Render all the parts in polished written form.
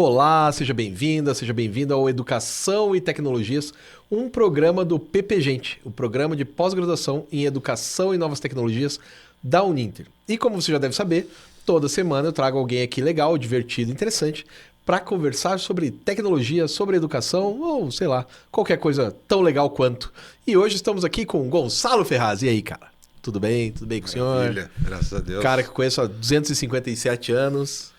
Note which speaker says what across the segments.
Speaker 1: Olá, seja bem-vinda, seja bem-vindo ao Educação e Tecnologias, um programa do PPGente, o programa de pós-graduação em Educação e Novas Tecnologias da Uninter. E como você já deve saber, toda semana eu trago alguém aqui legal, divertido, interessante, para conversar sobre tecnologia, sobre educação ou, sei lá, qualquer coisa tão legal quanto. E hoje estamos aqui com Gonçalo Ferraz. E aí, cara? Tudo bem? Tudo bem com o senhor?
Speaker 2: Maravilha, graças a Deus.
Speaker 1: Cara que eu conheço há 257 anos.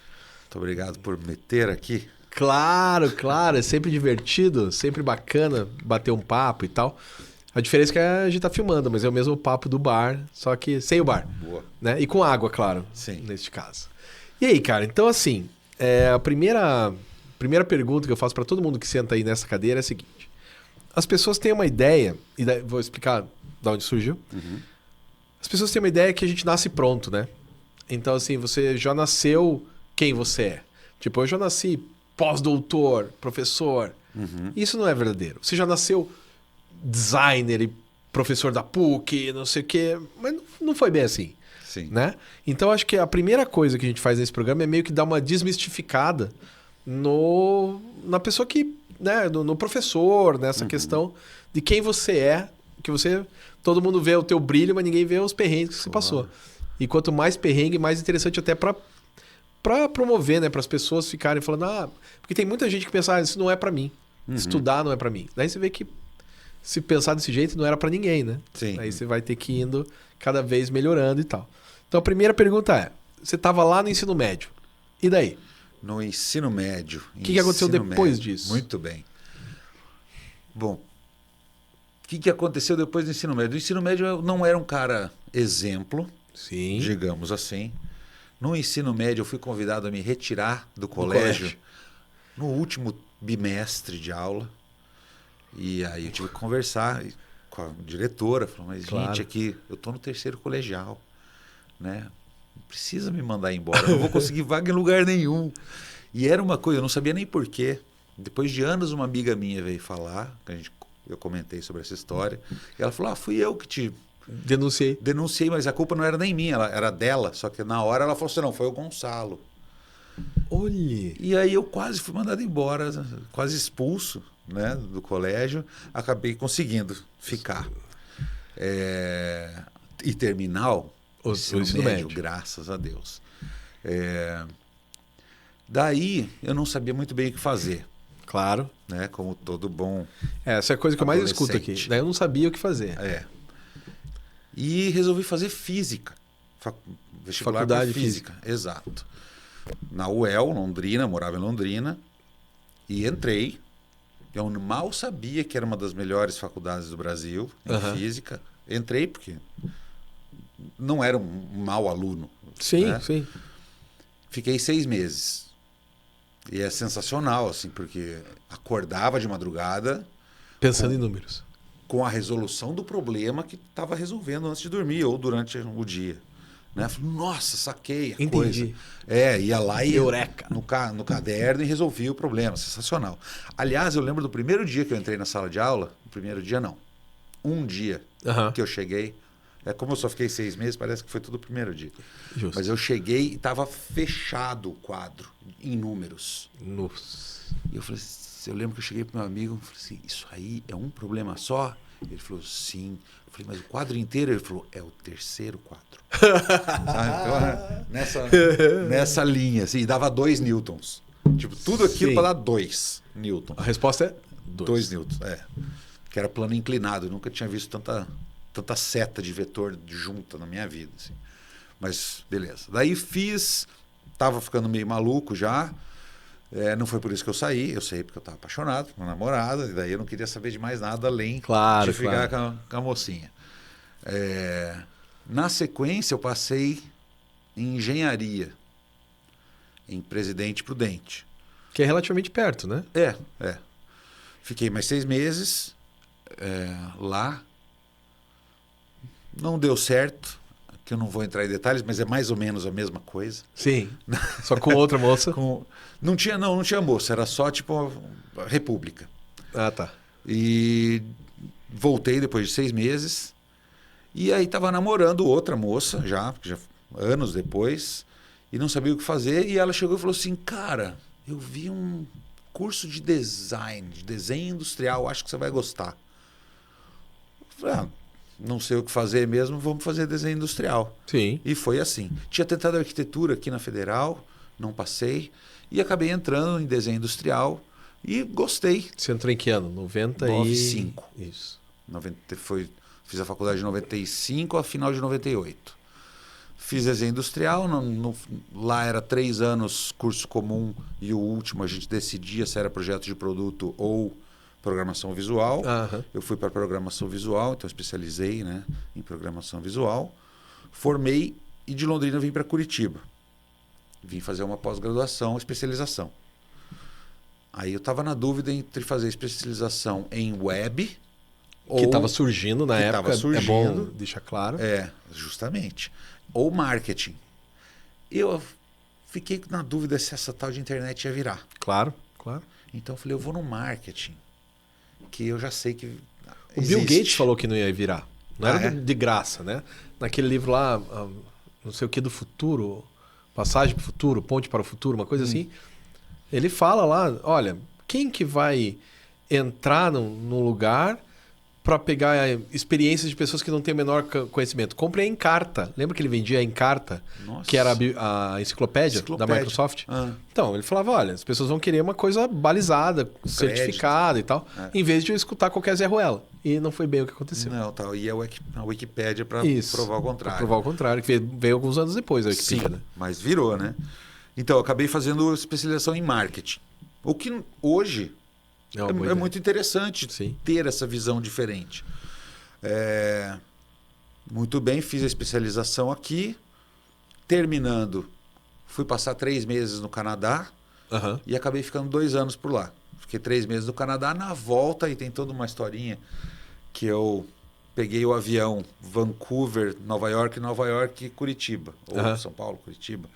Speaker 2: Muito obrigado por me ter aqui.
Speaker 1: Claro, é sempre divertido, sempre bacana bater um papo e tal. A diferença é que a gente tá filmando, mas é o mesmo papo do bar, só que sem o bar.
Speaker 2: Boa.
Speaker 1: Né? E com água, claro.
Speaker 2: Sim.
Speaker 1: Neste caso. E aí, cara, então assim, a primeira pergunta que eu faço para todo mundo que senta aí nessa cadeira é a seguinte. As pessoas têm uma ideia, e vou explicar de onde surgiu.
Speaker 2: Uhum.
Speaker 1: As pessoas têm uma ideia que a gente nasce pronto, né? Então assim, você já nasceu quem você é. Tipo, eu já nasci pós-doutor, professor.
Speaker 2: Uhum.
Speaker 1: Isso não é verdadeiro. Você já nasceu designer e professor da PUC, não sei o quê, mas não foi bem assim.
Speaker 2: Sim.
Speaker 1: Né? Então acho que a primeira coisa que a gente faz nesse programa é meio que dar uma desmistificada na pessoa que, né, no professor, nessa questão de quem você é, que você, todo mundo vê o teu brilho, mas ninguém vê os perrengues que você passou. E quanto mais perrengue, mais interessante até para promover, né, para as pessoas ficarem falando, porque tem muita gente que pensa, isso não é para mim. Estudar não é para mim. Daí você vê que se pensar desse jeito não era para ninguém, né?
Speaker 2: Sim.
Speaker 1: Aí você vai ter que ir indo cada vez melhorando e tal. Então a primeira pergunta é, você estava lá no ensino médio, e daí?
Speaker 2: No ensino médio.
Speaker 1: O que aconteceu depois disso?
Speaker 2: Muito bem. Bom, o que aconteceu depois do ensino médio? No ensino médio eu não era um cara exemplo,
Speaker 1: Sim.
Speaker 2: digamos assim. No ensino médio eu fui convidado a me retirar do colégio no último bimestre de aula. E aí eu tive que conversar com a diretora, falou, mas gente, aqui eu tô no terceiro colegial, né? Não precisa me mandar embora, eu não vou conseguir vaga em lugar nenhum. E era uma coisa, eu não sabia nem porquê. Depois de anos, uma amiga minha veio falar, eu comentei sobre essa história, e ela falou, fui eu que te denunciei, mas a culpa não era nem minha, era dela, só que na hora ela falou assim, não, foi o Gonçalo.
Speaker 1: Olha!
Speaker 2: E aí eu quase fui mandado embora, quase expulso, né, do colégio, acabei conseguindo ficar. E terminar o ensino médio, graças a Deus. Daí eu não sabia muito bem o que fazer.
Speaker 1: Claro.
Speaker 2: Né, como todo bom
Speaker 1: essa é a coisa que eu mais escuto aqui. Daí eu não sabia o que fazer.
Speaker 2: E resolvi fazer física. Vestibular
Speaker 1: Faculdade
Speaker 2: de física. Exato. Na UEL, Londrina, morava em Londrina. E entrei. Eu mal sabia que era uma das melhores faculdades do Brasil em física. Entrei porque não era um mau aluno.
Speaker 1: Sim,
Speaker 2: né?
Speaker 1: sim.
Speaker 2: Fiquei 6 meses. E é sensacional, assim, porque acordava de madrugada...
Speaker 1: Pensando em números.
Speaker 2: Com a resolução do problema que estava resolvendo antes de dormir ou durante o dia. Né? Falei, nossa, saquei a coisa. Ia lá e
Speaker 1: Eureka.
Speaker 2: No caderno e resolvi o problema. Sensacional. Aliás, eu lembro do primeiro dia que eu entrei na sala de aula. Primeiro dia não. Um dia que eu cheguei. Como eu só fiquei 6 meses, parece que foi tudo o primeiro dia.
Speaker 1: Justo.
Speaker 2: Mas eu cheguei e estava fechado o quadro em números.
Speaker 1: Nossa.
Speaker 2: E eu falei, eu lembro que eu cheguei para meu amigo e falei assim, isso aí é um problema só? Ele falou, sim. Eu falei, mas o quadro inteiro? Ele falou, é o terceiro quadro. Sabe? Então, nessa linha, assim, e dava 2 newtons. Tipo, tudo aquilo para dar 2 newtons.
Speaker 1: A resposta é
Speaker 2: 2 newtons, que era plano inclinado. Eu nunca tinha visto tanta seta de vetor junta na minha vida. Assim. Mas, beleza. Daí tava ficando meio maluco já. Não foi por isso que eu saí porque eu estava apaixonado por uma namorada, e daí eu não queria saber de mais nada além de ficar com a mocinha. Na sequência, eu passei em engenharia, em Presidente Prudente.
Speaker 1: Que é relativamente perto, né?
Speaker 2: Fiquei mais 6 meses lá. Não deu certo, que eu não vou entrar em detalhes, mas é mais ou menos a mesma coisa.
Speaker 1: Sim, só com outra moça.
Speaker 2: Não tinha moça, era só tipo república.
Speaker 1: Tá.
Speaker 2: E voltei depois de 6 meses. E aí estava namorando outra moça já anos depois, e não sabia o que fazer. E ela chegou e falou assim, cara, eu vi um curso de design, de desenho industrial, acho que você vai gostar. Eu falei, não sei o que fazer mesmo, vamos fazer desenho industrial.
Speaker 1: Sim.
Speaker 2: E foi assim. Tinha tentado arquitetura aqui na Federal, não passei, e acabei entrando em desenho industrial e gostei.
Speaker 1: Você entrou em que ano?
Speaker 2: 95.
Speaker 1: Isso.
Speaker 2: Fiz a faculdade de 95 a final de 98. Fiz desenho industrial, lá era 3 anos curso comum e o último a gente decidia se era projeto de produto ou programação visual.
Speaker 1: Aham.
Speaker 2: Eu fui para programação visual, então especializei, né, em programação visual. Formei e de Londrina vim para Curitiba. Vim fazer uma pós-graduação, especialização. Aí eu estava na dúvida entre fazer especialização em web
Speaker 1: Que estava surgindo na
Speaker 2: que
Speaker 1: época.
Speaker 2: tava surgindo.
Speaker 1: É bom deixar claro.
Speaker 2: Justamente. Ou marketing. Eu fiquei na dúvida se essa tal de internet ia virar.
Speaker 1: Claro, claro.
Speaker 2: Então eu falei, eu vou no marketing, que eu já sei que
Speaker 1: O Bill Gates falou que não ia virar. Não era de graça, né? Naquele livro lá, não sei o que do futuro, Passagem para o Futuro, Ponte para o Futuro, uma coisa assim. Ele fala lá, olha, quem que vai entrar num lugar para pegar experiências de pessoas que não têm o menor conhecimento? Compre a Encarta. Lembra que ele vendia a Encarta?
Speaker 2: Nossa.
Speaker 1: Que era a enciclopédia da Microsoft? Então, ele falava, olha, as pessoas vão querer uma coisa balizada, certificada e tal, em vez de eu escutar qualquer Zé Ruela. E não foi bem o que aconteceu.
Speaker 2: Não, tal. E a Wikipédia para provar o contrário.
Speaker 1: Para provar o contrário, que veio alguns anos depois a Wikipédia.
Speaker 2: Sim,
Speaker 1: né?
Speaker 2: mas virou, né? Então, eu acabei fazendo especialização em marketing. O que hoje é muito interessante ter essa visão diferente. Muito bem, fiz a especialização aqui. Terminando, fui passar 3 meses no Canadá e acabei ficando 2 anos por lá. Fiquei 3 meses no Canadá. Na volta, e tem toda uma historinha, que eu peguei o avião Vancouver, Nova York, Curitiba. Ou São Paulo, Curitiba.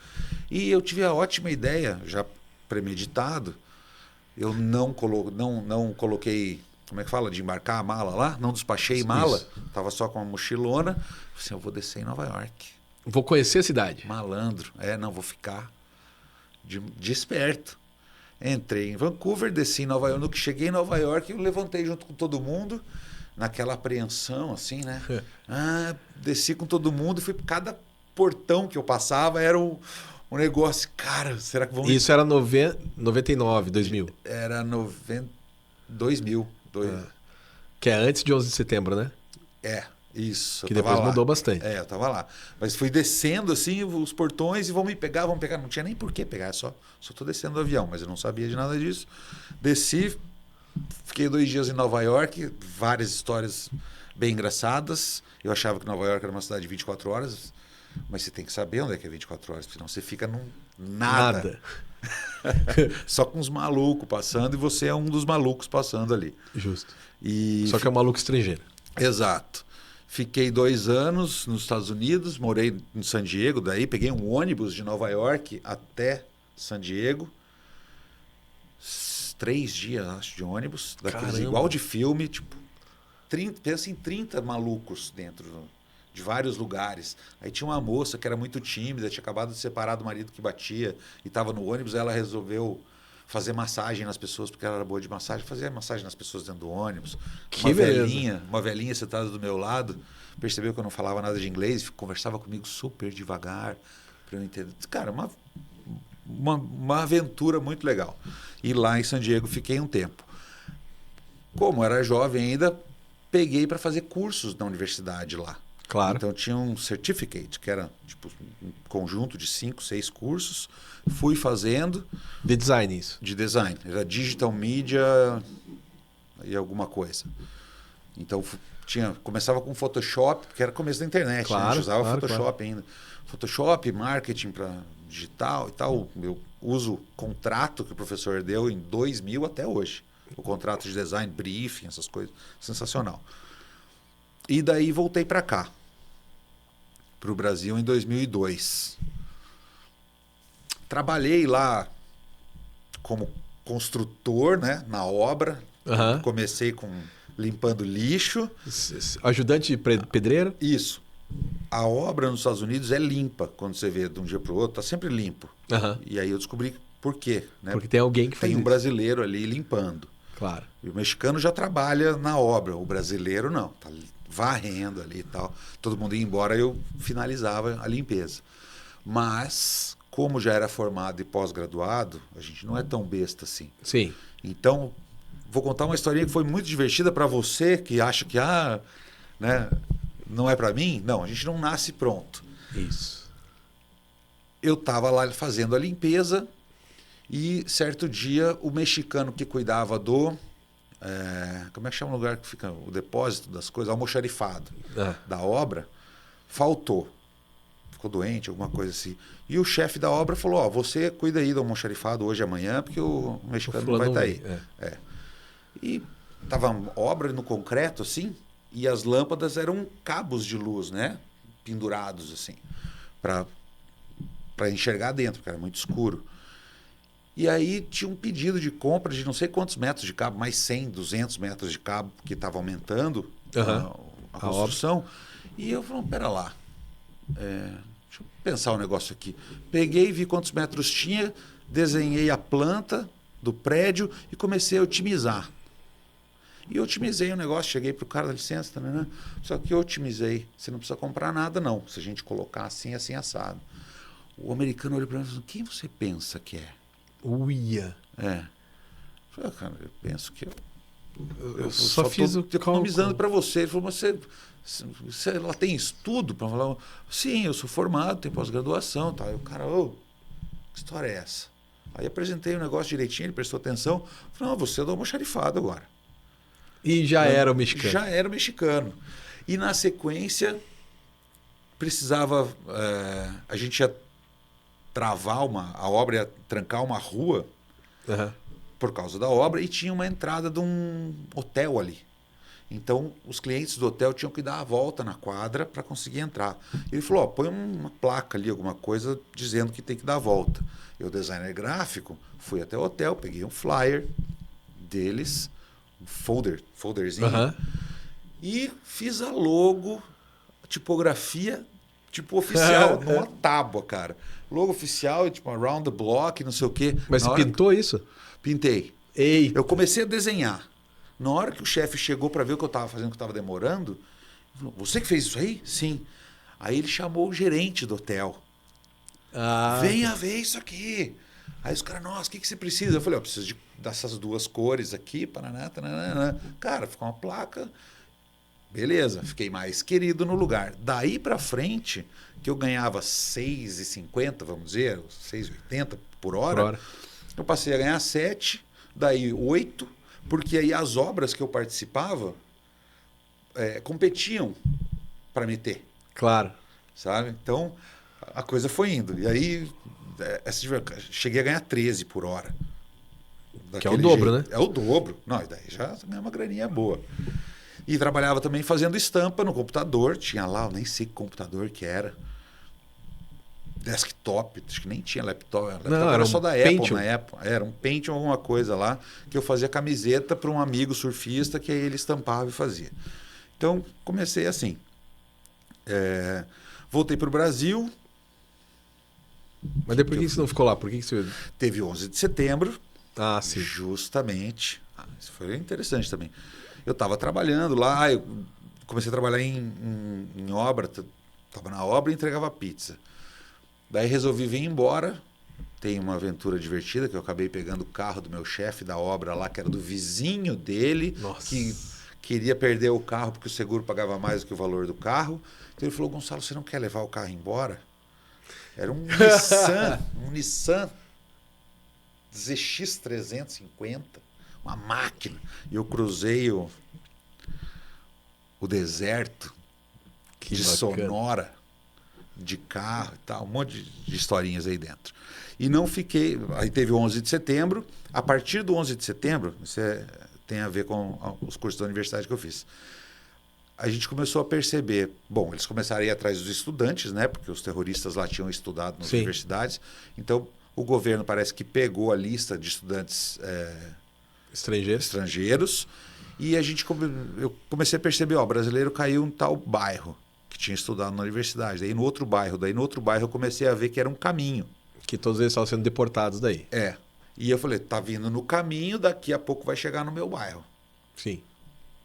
Speaker 2: E eu tive a ótima ideia, já premeditado, eu não coloquei, como é que fala, de embarcar a mala lá, não despachei mala, estava só com uma mochilona. Assim, eu vou descer em Nova York.
Speaker 1: Vou conhecer a cidade.
Speaker 2: Malandro. Não, vou ficar de esperto. Entrei em Vancouver, desci em Nova York. No que cheguei em Nova York, eu levantei junto com todo mundo, naquela apreensão, assim, né? Desci com todo mundo e fui, cada portão que eu passava era um negócio, cara, será que vão...
Speaker 1: Isso era 99, 2000.
Speaker 2: Era 2000.
Speaker 1: Que é antes de 11 de setembro, né?
Speaker 2: Isso.
Speaker 1: Que depois mudou bastante.
Speaker 2: Eu tava lá. Mas fui descendo, assim, os portões e vão pegar. Não tinha nem por que pegar, só tô descendo do avião, mas eu não sabia de nada disso. Desci, fiquei 2 dias em Nova York, várias histórias bem engraçadas. Eu achava que Nova York era uma cidade de 24 horas, mas você tem que saber onde é que é 24 horas, senão você fica num nada. Só com os malucos passando, e você é um dos malucos passando ali.
Speaker 1: Justo. Só que é um maluco estrangeiro.
Speaker 2: Exato. Fiquei 2 anos nos Estados Unidos, morei em San Diego, daí peguei um ônibus de Nova York até San Diego. 3 dias, acho, de ônibus, daqueles igual de filme, tipo, pensa em 30 malucos dentro de vários lugares. Aí tinha uma moça que era muito tímida, tinha acabado de separar do marido que batia e estava no ônibus, ela resolveu fazer massagem nas pessoas, porque ela era boa de massagem, fazia massagem nas pessoas dentro do ônibus. Uma velhinha sentada do meu lado, percebeu que eu não falava nada de inglês, conversava comigo super devagar, para eu entender. Cara, uma aventura muito legal. E lá em San Diego fiquei um tempo. Como era jovem ainda, peguei para fazer cursos na universidade lá.
Speaker 1: Claro.
Speaker 2: Então tinha um certificate, que era tipo um conjunto de 5, 6 cursos. Fui fazendo.
Speaker 1: De design, isso?
Speaker 2: De design. Era digital media e alguma coisa. Então começava com Photoshop, porque era começo da internet.
Speaker 1: Claro,
Speaker 2: a gente usava Photoshop
Speaker 1: claro.
Speaker 2: ainda. Photoshop, marketing para digital e tal. Eu uso o contrato que o professor deu em 2000 até hoje. O contrato de design, briefing, essas coisas. Sensacional. E daí voltei para cá, para o Brasil, em 2002. Trabalhei lá como construtor, né, na obra. Comecei limpando lixo.
Speaker 1: Ajudante de pedreiro?
Speaker 2: Isso. A obra nos Estados Unidos é limpa quando você vê de um dia para o outro, está sempre limpo. E aí eu descobri Por quê? Né?
Speaker 1: Porque tem alguém que faz
Speaker 2: Tem um
Speaker 1: isso.
Speaker 2: brasileiro ali limpando.
Speaker 1: Claro.
Speaker 2: E o mexicano já trabalha na obra, o brasileiro não. Tá varrendo ali e tal. Todo mundo ia embora, eu finalizava a limpeza. Mas, como já era formado e pós-graduado, a gente não é tão besta assim.
Speaker 1: Sim.
Speaker 2: Então, vou contar uma historinha que foi muito divertida para você, que acha que né, não é para mim. Não, a gente não nasce pronto.
Speaker 1: Isso.
Speaker 2: Eu estava lá fazendo a limpeza e, certo dia, o mexicano que cuidava do... como é que chama o lugar que fica o depósito das coisas? Almoxarifado da obra, faltou. Ficou doente, alguma coisa assim. E o chefe da obra falou, ó, você cuida aí do almoxarifado hoje e amanhã, porque o mexicano não vai estar aí. E tava obra no concreto, assim, e as lâmpadas eram cabos de luz, né? Pendurados, assim, para enxergar dentro, porque era muito escuro. E aí tinha um pedido de compra de não sei quantos metros de cabo, mais 100, 200 metros de cabo, que estava aumentando a construção. E eu falei, pera lá, deixa eu pensar um negócio aqui. Peguei, vi quantos metros tinha, desenhei a planta do prédio e comecei a otimizar. E otimizei o negócio, cheguei para o cara, dá licença, né? Só que eu otimizei. Você não precisa comprar nada, não. Se a gente colocar assim, assim, assado. O americano olhou para mim e falou, quem você pensa que é?
Speaker 1: Uia.
Speaker 2: Falei, cara, eu penso que
Speaker 1: eu só fiz o
Speaker 2: economizando para você. Ele falou, mas você ela tem estudo para falar? Sim, eu sou formado, tenho pós-graduação. Tá. Aí o cara, que história é essa? Aí apresentei o negócio direitinho, ele prestou atenção. Falei, não, você é do almoxarifado agora.
Speaker 1: E já era o mexicano.
Speaker 2: Já era o mexicano. E na sequência, precisava... a gente ia travar a obra, ia trancar uma rua por causa da obra e tinha uma entrada de um hotel ali. Então, os clientes do hotel tinham que dar a volta na quadra para conseguir entrar. Ele falou, põe uma placa ali, alguma coisa, dizendo que tem que dar a volta. Eu, designer gráfico, fui até o hotel, peguei um flyer deles, um folderzinho, e fiz a logo, tipografia, tipo oficial, numa tábua, cara. Logo oficial, tipo around the block, não sei o quê.
Speaker 1: Mas você pintou isso?
Speaker 2: Pintei.
Speaker 1: Eita.
Speaker 2: Eu comecei a desenhar. Na hora que o chefe chegou para ver o que eu estava fazendo, que estava demorando, ele falou, você que fez isso aí? Sim. Aí ele chamou o gerente do hotel. Venha ver isso aqui. Aí os caras, nossa, o que você precisa? Eu falei, eu preciso dessas duas cores aqui. Paraná, taranã. Cara, ficou uma placa. Beleza, fiquei mais querido no lugar. Daí para frente, que eu ganhava 6,50, vamos dizer, 6,80 por hora, eu passei a ganhar 7, daí 8, porque aí as obras que eu participava competiam para me ter.
Speaker 1: Claro.
Speaker 2: Sabe? Então, a coisa foi indo. E aí, cheguei a ganhar 13 por hora.
Speaker 1: Que é o dobro,
Speaker 2: jeito.
Speaker 1: Né?
Speaker 2: É o dobro. Não, e daí já ganhei uma graninha boa. E trabalhava também fazendo estampa no computador. Tinha lá, eu nem sei que computador que era. Desktop, acho que nem tinha laptop.
Speaker 1: Não, era
Speaker 2: só
Speaker 1: um
Speaker 2: da
Speaker 1: Pentium.
Speaker 2: Apple na época. Era um Pentium, alguma coisa lá, que eu fazia camiseta para um amigo surfista, que aí ele estampava e fazia. Então, comecei assim. Voltei para o Brasil.
Speaker 1: Mas depois por que você não ficou lá? Por que você...
Speaker 2: Teve 11 de setembro.
Speaker 1: Ah, sim.
Speaker 2: Justamente. Isso foi interessante também. Eu estava trabalhando lá, eu comecei a trabalhar em obra, estava na obra e entregava pizza. Daí resolvi vir embora. Tem uma aventura divertida, que eu acabei pegando o carro do meu chefe da obra lá, que era do vizinho dele,
Speaker 1: Nossa.
Speaker 2: que queria perder o carro porque o seguro pagava mais do que o valor do carro. Então ele falou, Gonçalo, você não quer levar o carro embora? Era um Nissan ZX350, uma máquina. E eu cruzei o deserto de Sonora, de carro e tal, um monte de historinhas aí dentro. E não fiquei... Aí teve o 11 de setembro. A partir do 11 de setembro, isso tem a ver com os cursos da universidade que eu fiz, a gente começou a perceber... Bom, eles começaram a ir atrás dos estudantes, né? Porque os terroristas lá tinham estudado nas universidades. Então, o governo parece que pegou a lista de estudantes estrangeiros e eu comecei a perceber, brasileiro caiu em tal bairro que tinha estudado na universidade, daí no outro bairro eu comecei a ver que era um caminho.
Speaker 1: Que todos eles estavam sendo deportados daí.
Speaker 2: É. E eu falei, tá vindo no caminho, daqui a pouco vai chegar no meu bairro.
Speaker 1: Sim.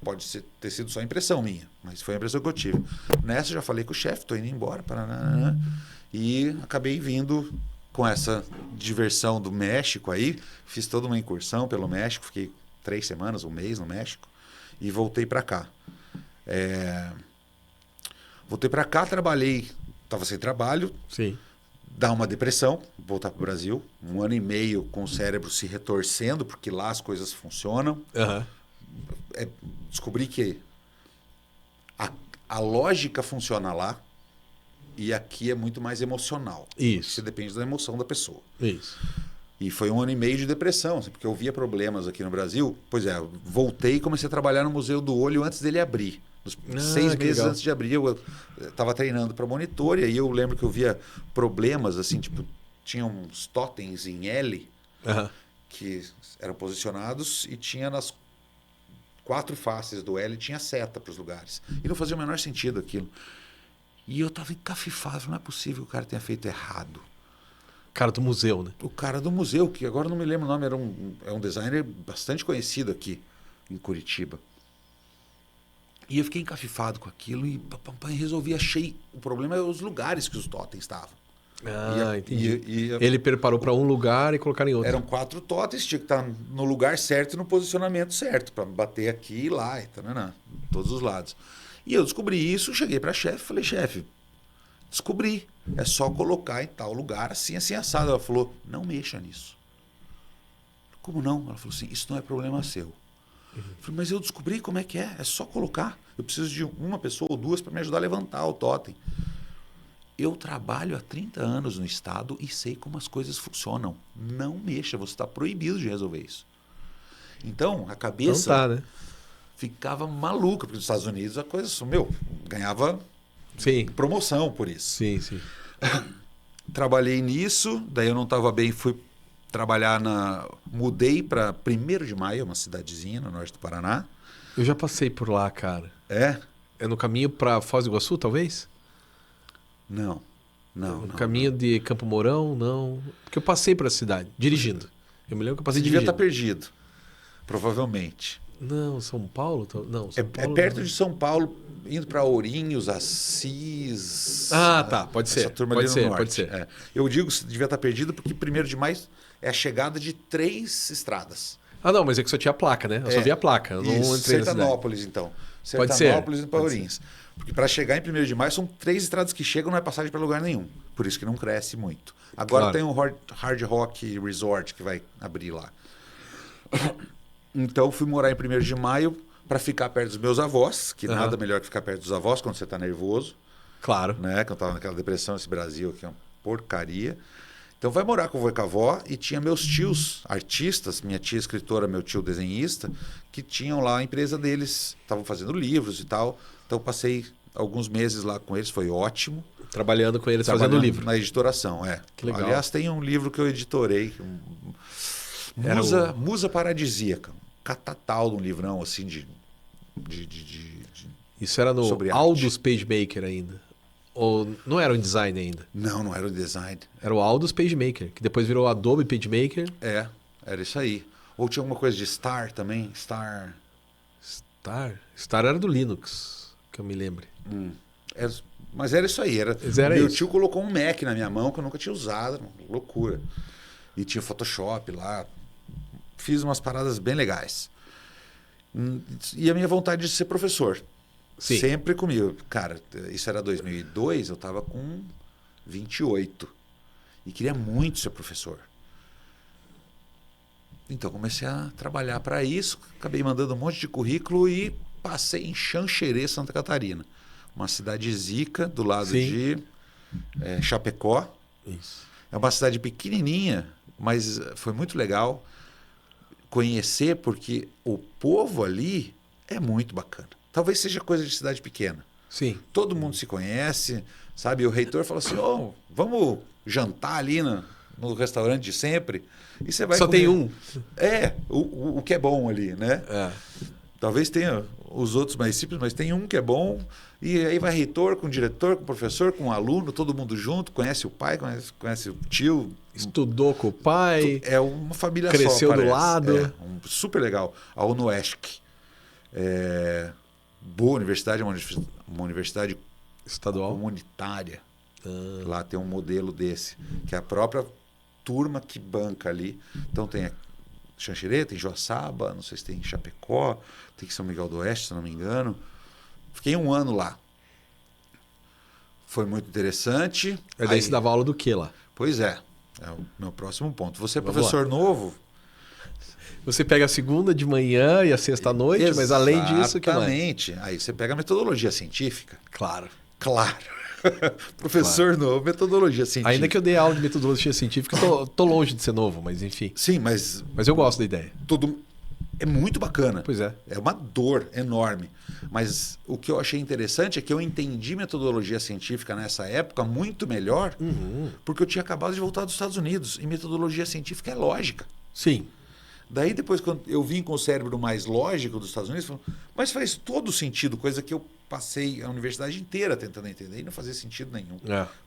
Speaker 2: Pode ter sido só impressão minha, mas foi a impressão que eu tive. Nessa eu já falei com o chefe, tô indo embora, paraná, e acabei vindo com essa diversão do México aí, fiz toda uma incursão pelo México, fiquei 3 semanas, um mês no México, e voltei para cá. Voltei para cá, trabalhei, estava sem trabalho,
Speaker 1: Sim.
Speaker 2: dá uma depressão, voltar para o Brasil, 1 ano e meio com o cérebro se retorcendo, porque lá as coisas funcionam.
Speaker 1: Aham.
Speaker 2: Descobri que a lógica funciona lá e aqui é muito mais emocional.
Speaker 1: Isso.
Speaker 2: Você depende da emoção da pessoa.
Speaker 1: Isso.
Speaker 2: E foi 1 ano e meio de depressão, assim, porque eu via problemas aqui no Brasil. Pois é, voltei e comecei a trabalhar no Museu do Olho antes dele abrir. Nos 6 meses
Speaker 1: legal.
Speaker 2: antes de abrir, eu estava treinando para monitor, e aí eu lembro que eu via problemas, assim, tipo, tinha uns totens em L
Speaker 1: Aham.
Speaker 2: que eram posicionados e tinha nas 4 faces do L, tinha seta para os lugares. E não fazia o menor sentido aquilo. E eu estava encafifado, não é possível que o cara tenha feito errado.
Speaker 1: Cara do museu, né?
Speaker 2: O cara do museu, que agora não me lembro o nome, é um designer bastante conhecido aqui em Curitiba. E eu fiquei encafifado com aquilo e resolvi, achei. O problema é os lugares que os totens estavam.
Speaker 1: Ah, entendi. Ele preparou para um lugar e colocaram em outro.
Speaker 2: Eram 4 totens, tinha que estar no lugar certo e no posicionamento certo, para bater aqui e lá, e todos os lados. E eu descobri isso, cheguei para a chefe e falei, chefe, descobri, é só colocar em tal lugar, assim, assim, assado. Ela falou, não mexa nisso. Como não? Ela falou assim, isso não é problema seu. Eu falei, mas eu descobri como é que é só colocar. Eu preciso de uma pessoa ou 2 para me ajudar a levantar o totem. Eu trabalho há 30 anos no Estado e sei como as coisas funcionam. Não mexa, você está proibido de resolver isso. Então, a cabeça
Speaker 1: né?
Speaker 2: ficava maluca, porque nos Estados Unidos a coisa, ganhava
Speaker 1: Sim.
Speaker 2: promoção por isso.
Speaker 1: Sim, sim.
Speaker 2: Trabalhei nisso, daí eu não estava bem, fui trabalhar mudei para 1º de Maio, uma cidadezinha no norte do Paraná.
Speaker 1: Eu já passei por lá, cara.
Speaker 2: É?
Speaker 1: É no caminho para Foz do Iguaçu, talvez?
Speaker 2: Não.
Speaker 1: No caminho de Campo Mourão, não. Porque eu passei por essa cidade, dirigindo. Eu me lembro que eu passei
Speaker 2: Você devia
Speaker 1: dirigindo.
Speaker 2: estar perdido, provavelmente.
Speaker 1: Não, São Paulo? Não, São Paulo
Speaker 2: É perto
Speaker 1: não.
Speaker 2: de São Paulo, indo para Ourinhos, Assis.
Speaker 1: Ah, tá. Pode
Speaker 2: essa
Speaker 1: ser.
Speaker 2: turma
Speaker 1: Pode
Speaker 2: ali no
Speaker 1: ser,
Speaker 2: norte.
Speaker 1: pode ser.
Speaker 2: É. Eu digo que você devia estar perdido porque 1º de Maio é a chegada de 3 estradas.
Speaker 1: Ah, não, mas é que só tinha placa, né? Eu só vi a placa. Eu não
Speaker 2: Isso,
Speaker 1: entrei na cidade.
Speaker 2: Sertanópolis, então.
Speaker 1: Pode ser,
Speaker 2: Sertanópolis e
Speaker 1: pode
Speaker 2: Paurins. Porque para chegar em 1º de Maio são 3 estradas que chegam, não é passagem para lugar nenhum. Por isso que não cresce muito. Agora
Speaker 1: Claro.
Speaker 2: tem um Hard Rock Resort que vai abrir lá. Então fui morar em 1º de Maio para ficar perto dos meus avós, que nada melhor que ficar perto dos avós quando você está nervoso.
Speaker 1: Claro.
Speaker 2: Né? Que eu estava naquela depressão, esse Brasil aqui é uma porcaria. Então vai morar com o avô e com a avó, e tinha meus tios artistas, minha tia escritora, meu tio desenhista, que tinham lá a empresa deles, estavam fazendo livros e tal. Então passei alguns meses lá com eles, foi ótimo.
Speaker 1: Trabalhando com eles, fazendo
Speaker 2: Trabalhando
Speaker 1: livro.
Speaker 2: na editoração, é.
Speaker 1: Que legal.
Speaker 2: Aliás, tem um livro que eu editorei, Musa Paradisíaca, um catatal de um livrão assim de
Speaker 1: Isso era no
Speaker 2: sobre arte.
Speaker 1: Aldus PageMaker ainda. Ou não era o InDesign ainda?
Speaker 2: Não era o design.
Speaker 1: Era o Aldus PageMaker, que depois virou Adobe PageMaker.
Speaker 2: Era isso aí. Ou tinha alguma coisa de Star também, Star.
Speaker 1: Star era do Linux, que eu me lembre.
Speaker 2: Mas era isso aí. Meu tio colocou um Mac na minha mão que eu nunca tinha usado. Loucura. E tinha Photoshop lá. Fiz umas paradas bem legais. E a minha vontade de ser professor.
Speaker 1: Sim.
Speaker 2: Sempre comigo. Cara, isso era 2002, eu estava com 28. E queria muito ser professor. Então comecei a trabalhar para isso. Acabei mandando um monte de currículo e passei em Xanxerê, Santa Catarina. Uma cidade zica do lado de Chapecó.
Speaker 1: Isso.
Speaker 2: É uma cidade pequenininha, mas foi muito legal conhecer, porque o povo ali é muito bacana. Talvez seja coisa de cidade pequena.
Speaker 1: Sim.
Speaker 2: Todo mundo se conhece, sabe? O reitor falou assim, vamos jantar ali no restaurante de sempre. E você vai
Speaker 1: Só
Speaker 2: comer.
Speaker 1: tem um.
Speaker 2: O que é bom ali, né?
Speaker 1: É.
Speaker 2: Talvez tenha os outros mais simples, mas tem um que é bom. E aí vai reitor, com diretor, com professor, com aluno, todo mundo junto, conhece o pai, conhece o tio.
Speaker 1: Estudou com o pai.
Speaker 2: É uma família
Speaker 1: cresceu
Speaker 2: só,
Speaker 1: do
Speaker 2: parece.
Speaker 1: lado.
Speaker 2: Super legal. A UNOESC. Boa universidade, é uma universidade
Speaker 1: Estadual.
Speaker 2: comunitária. Lá tem um modelo desse, que é a própria turma que banca ali. Então tem Xanxerê, tem Joaçaba, não sei se tem Chapecó, tem São Miguel do Oeste, se não me engano. Fiquei 1 ano lá. Foi muito interessante.
Speaker 1: Daí você dava aula do que lá?
Speaker 2: Pois é o meu próximo ponto. Você é
Speaker 1: Vamos
Speaker 2: professor novo?
Speaker 1: Você pega a segunda de manhã e a sexta à noite, mas além disso, o que mais?
Speaker 2: Exatamente. Aí você pega a metodologia científica.
Speaker 1: Claro.
Speaker 2: Professor novo, metodologia científica.
Speaker 1: Ainda que eu dei aula de metodologia científica, tô longe de ser novo, mas enfim.
Speaker 2: Sim, mas
Speaker 1: eu gosto da ideia.
Speaker 2: É muito bacana.
Speaker 1: Pois é.
Speaker 2: É uma dor enorme. Mas o que eu achei interessante é que eu entendi metodologia científica nessa época muito melhor, porque eu tinha acabado de voltar dos Estados Unidos. E metodologia científica é lógica.
Speaker 1: Sim.
Speaker 2: Daí depois, quando eu vim com o cérebro mais lógico dos Estados Unidos, mas faz todo sentido, coisa que eu passei a universidade inteira tentando entender e não fazia sentido nenhum.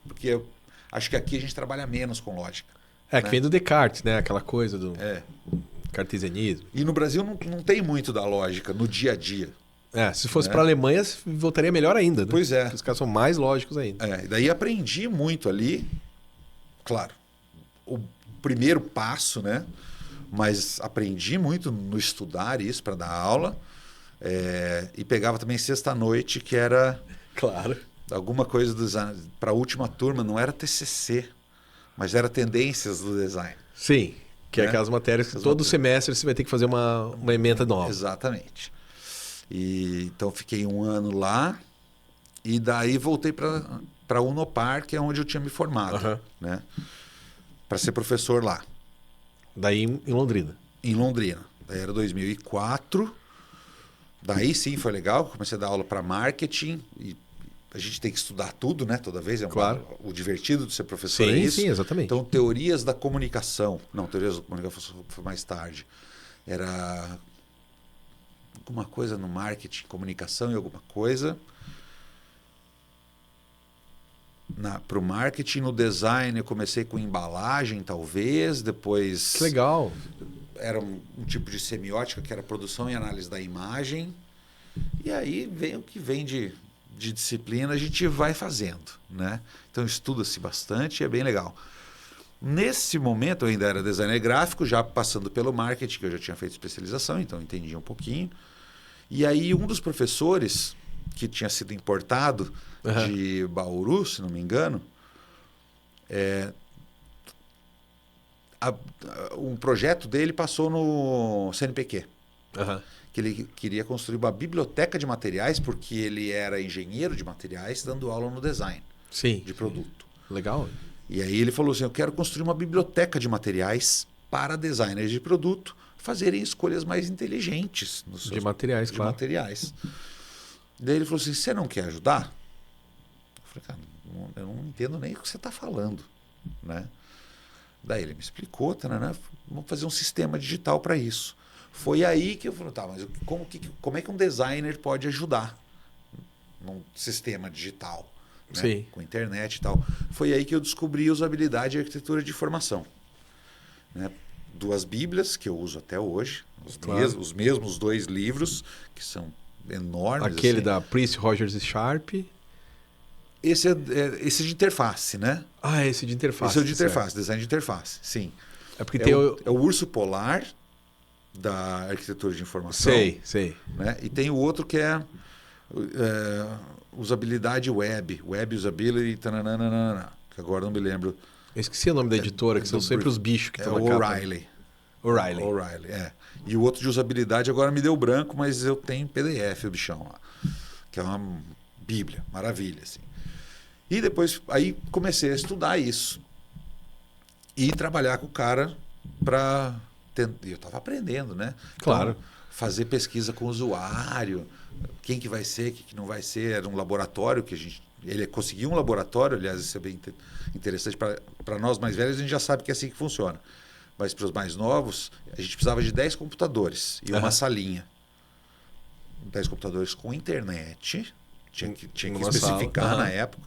Speaker 2: Porque eu acho que aqui a gente trabalha menos com lógica.
Speaker 1: Que vem do Descartes, né? Aquela coisa do cartesianismo.
Speaker 2: E no Brasil não tem muito da lógica no dia a dia.
Speaker 1: Se fosse para a Alemanha, voltaria melhor ainda. Né?
Speaker 2: Pois é.
Speaker 1: Porque os caras são mais lógicos ainda.
Speaker 2: E daí aprendi muito ali. Claro, o primeiro passo, né? Mas aprendi muito no estudar isso para dar aula. E pegava também sexta-noite, que era alguma coisa para a última turma. Não era TCC, mas era tendências do design.
Speaker 1: Sim, que é aquelas matérias que todo semestre você vai ter que fazer uma ementa nova.
Speaker 2: Exatamente. Então fiquei 1 ano lá e daí voltei para a Unopar, que é onde eu tinha me formado, né? Para ser professor lá.
Speaker 1: Daí em Londrina.
Speaker 2: Em Londrina. Daí era 2004. Daí sim foi legal. Comecei a dar aula para marketing. E a gente tem que estudar tudo, né? Toda vez. O divertido de ser professor é isso.
Speaker 1: Sim, exatamente.
Speaker 2: Então, teorias da comunicação. Não, teorias da comunicação foi mais tarde. Era alguma coisa no marketing, comunicação e alguma coisa. Para o marketing, no design, eu comecei com embalagem, talvez. Depois.
Speaker 1: Que legal.
Speaker 2: Era um tipo de semiótica, que era produção e análise da imagem. E aí vem o que vem de disciplina, a gente vai fazendo, né? Então estuda-se bastante e é bem legal. Nesse momento, eu ainda era designer gráfico, já passando pelo marketing, que eu já tinha feito especialização, então entendi um pouquinho. E aí um dos professores, que tinha sido importado de Bauru, se não me engano, um projeto dele passou no CNPq. Que ele queria construir uma biblioteca de materiais, porque ele era engenheiro de materiais, dando aula no design de produto.
Speaker 1: Legal.
Speaker 2: E aí ele falou assim, eu quero construir uma biblioteca de materiais para designers de produto fazerem escolhas mais inteligentes nos seus
Speaker 1: materiais.
Speaker 2: Daí ele falou assim, você não quer ajudar? Eu falei, cara, eu não entendo nem o que você está falando, né? Daí ele me explicou, vamos fazer um sistema digital para isso. Foi aí que eu falei, mas como é que um designer pode ajudar num sistema digital, né? Com internet e tal? Foi aí que eu descobri usabilidade e arquitetura de informação, né? 2 bíblias que eu uso até hoje, os mesmos 2 livros, que são enormes.
Speaker 1: Aquele da Price, Rogers e Sharp.
Speaker 2: Esse é de interface, né?
Speaker 1: Esse de interface.
Speaker 2: Esse é o de interface, design de interface, sim.
Speaker 1: É porque
Speaker 2: é o urso polar da arquitetura de informação.
Speaker 1: Sei.
Speaker 2: Né? E tem o outro que é usabilidade web usability, que agora não me lembro.
Speaker 1: Eu esqueci o nome da editora, que são sempre os bichos que estão na
Speaker 2: capa.
Speaker 1: O'Reilly.
Speaker 2: E o outro de usabilidade agora me deu branco, mas eu tenho PDF, o bichão lá. Que é uma bíblia, maravilha, assim. E depois, aí comecei a estudar isso. E trabalhar com o cara para... Eu estava aprendendo, né?
Speaker 1: Claro.
Speaker 2: Então, fazer pesquisa com o usuário, quem que vai ser, quem que não vai ser. Era um laboratório que a gente... Ele conseguiu um laboratório, aliás, isso é bem interessante. Para nós mais velhos, a gente já sabe que é assim que funciona. Mas para os mais novos, a gente precisava de 10 computadores e uma salinha. 10 computadores com internet, tinha que
Speaker 1: Numa
Speaker 2: especificar
Speaker 1: sala.
Speaker 2: na época,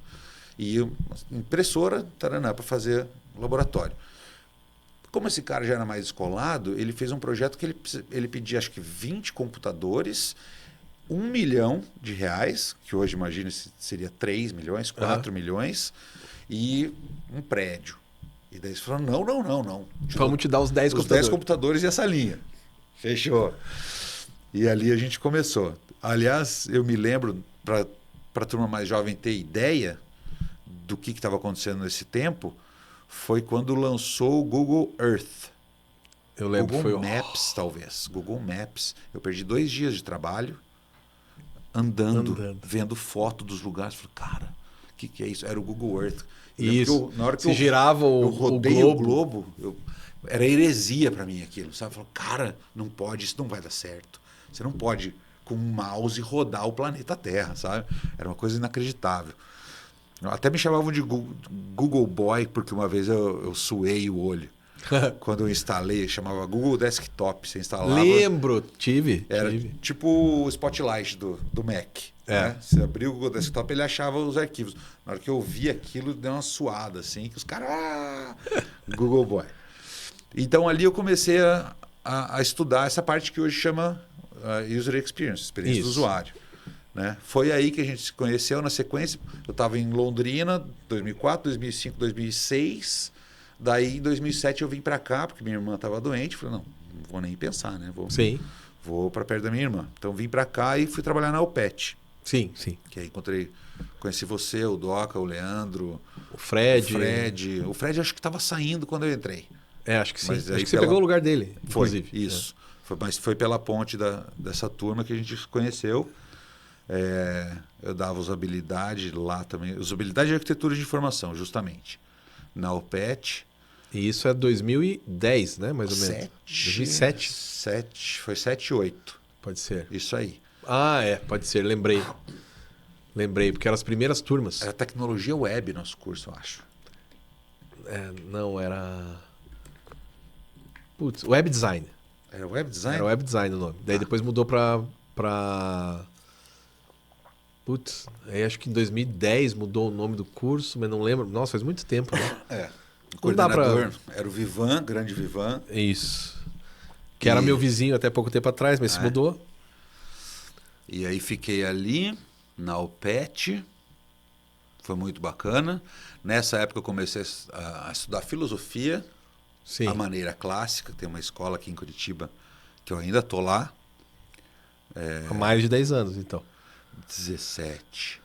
Speaker 2: e uma impressora para fazer laboratório. Como esse cara já era mais descolado, ele fez um projeto que ele pedia acho que 20 computadores, R$1 milhão, que hoje imagina seria 3 milhões, 4 milhões, e um prédio. E daí eles falaram, não.
Speaker 1: Vamos te dar os 10
Speaker 2: Os 10 computadores e essa linha. Fechou. E ali a gente começou. Aliás, eu me lembro, para a turma mais jovem ter ideia do que estava acontecendo nesse tempo, foi quando lançou o Google Earth.
Speaker 1: Eu lembro.
Speaker 2: Google Maps, talvez. Google Maps. Eu perdi 2 dias de trabalho andando, vendo foto dos lugares. Falei, cara, o que é isso? Era o Google Earth.
Speaker 1: Isso.
Speaker 2: Na hora que
Speaker 1: você girava
Speaker 2: eu rodei o globo, era heresia para mim aquilo, sabe? Falei, cara, não pode, isso não vai dar certo. Você não pode, com um mouse, rodar o planeta Terra, sabe? Era uma coisa inacreditável. Até me chamavam de Google Boy, porque uma vez eu suei o olho. Quando eu instalei, chamava Google Desktop. Você instalava...
Speaker 1: Lembro, tive.
Speaker 2: Tipo o Spotlight do Mac. Né? Você abriu o Google Desktop, ele achava os arquivos. Na hora que eu vi aquilo, deu uma suada, assim, que os caras... Google Boy. Então, ali eu comecei a estudar essa parte que hoje chama User Experience, experiência do usuário. Né? Foi aí que a gente se conheceu. Na sequência, eu estava em Londrina, 2004, 2005, 2006... Daí, em 2007, eu vim para cá, porque minha irmã estava doente. Falei, não vou nem pensar, né? Vou para perto da minha irmã. Então, vim para cá e fui trabalhar na Alpet.
Speaker 1: Sim.
Speaker 2: Que aí conheci você, o Doca, o Leandro.
Speaker 1: O Fred.
Speaker 2: O Fred acho que estava saindo quando eu entrei.
Speaker 1: Acho que sim. Acho que você pegou o lugar dele, inclusive.
Speaker 2: Isso. Mas foi pela ponte dessa turma que a gente se conheceu. Eu dava usabilidade lá também. Usabilidade e arquitetura de informação, justamente. Na Alpet.
Speaker 1: E isso é 2010, né? Mais ou menos. 2007.
Speaker 2: Foi 7, 8.
Speaker 1: Pode ser.
Speaker 2: Isso aí.
Speaker 1: Pode ser. Lembrei, porque eram as primeiras turmas.
Speaker 2: Era tecnologia web nosso curso, eu acho.
Speaker 1: Não, era... web design.
Speaker 2: Era web design?
Speaker 1: Era web design o nome. Daí depois mudou pra... aí acho que em 2010 mudou o nome do curso, mas não lembro. Nossa, faz muito tempo, né?
Speaker 2: O coordenador era o Vivan, grande Vivan.
Speaker 1: Isso. Que era meu vizinho até pouco tempo atrás, mas se mudou.
Speaker 2: E aí fiquei ali, na Alpet. Foi muito bacana. Nessa época eu comecei a estudar filosofia.
Speaker 1: Sim.
Speaker 2: A maneira clássica. Tem uma escola aqui em Curitiba que eu ainda estou lá.
Speaker 1: Há mais de 10 anos, então.
Speaker 2: 17.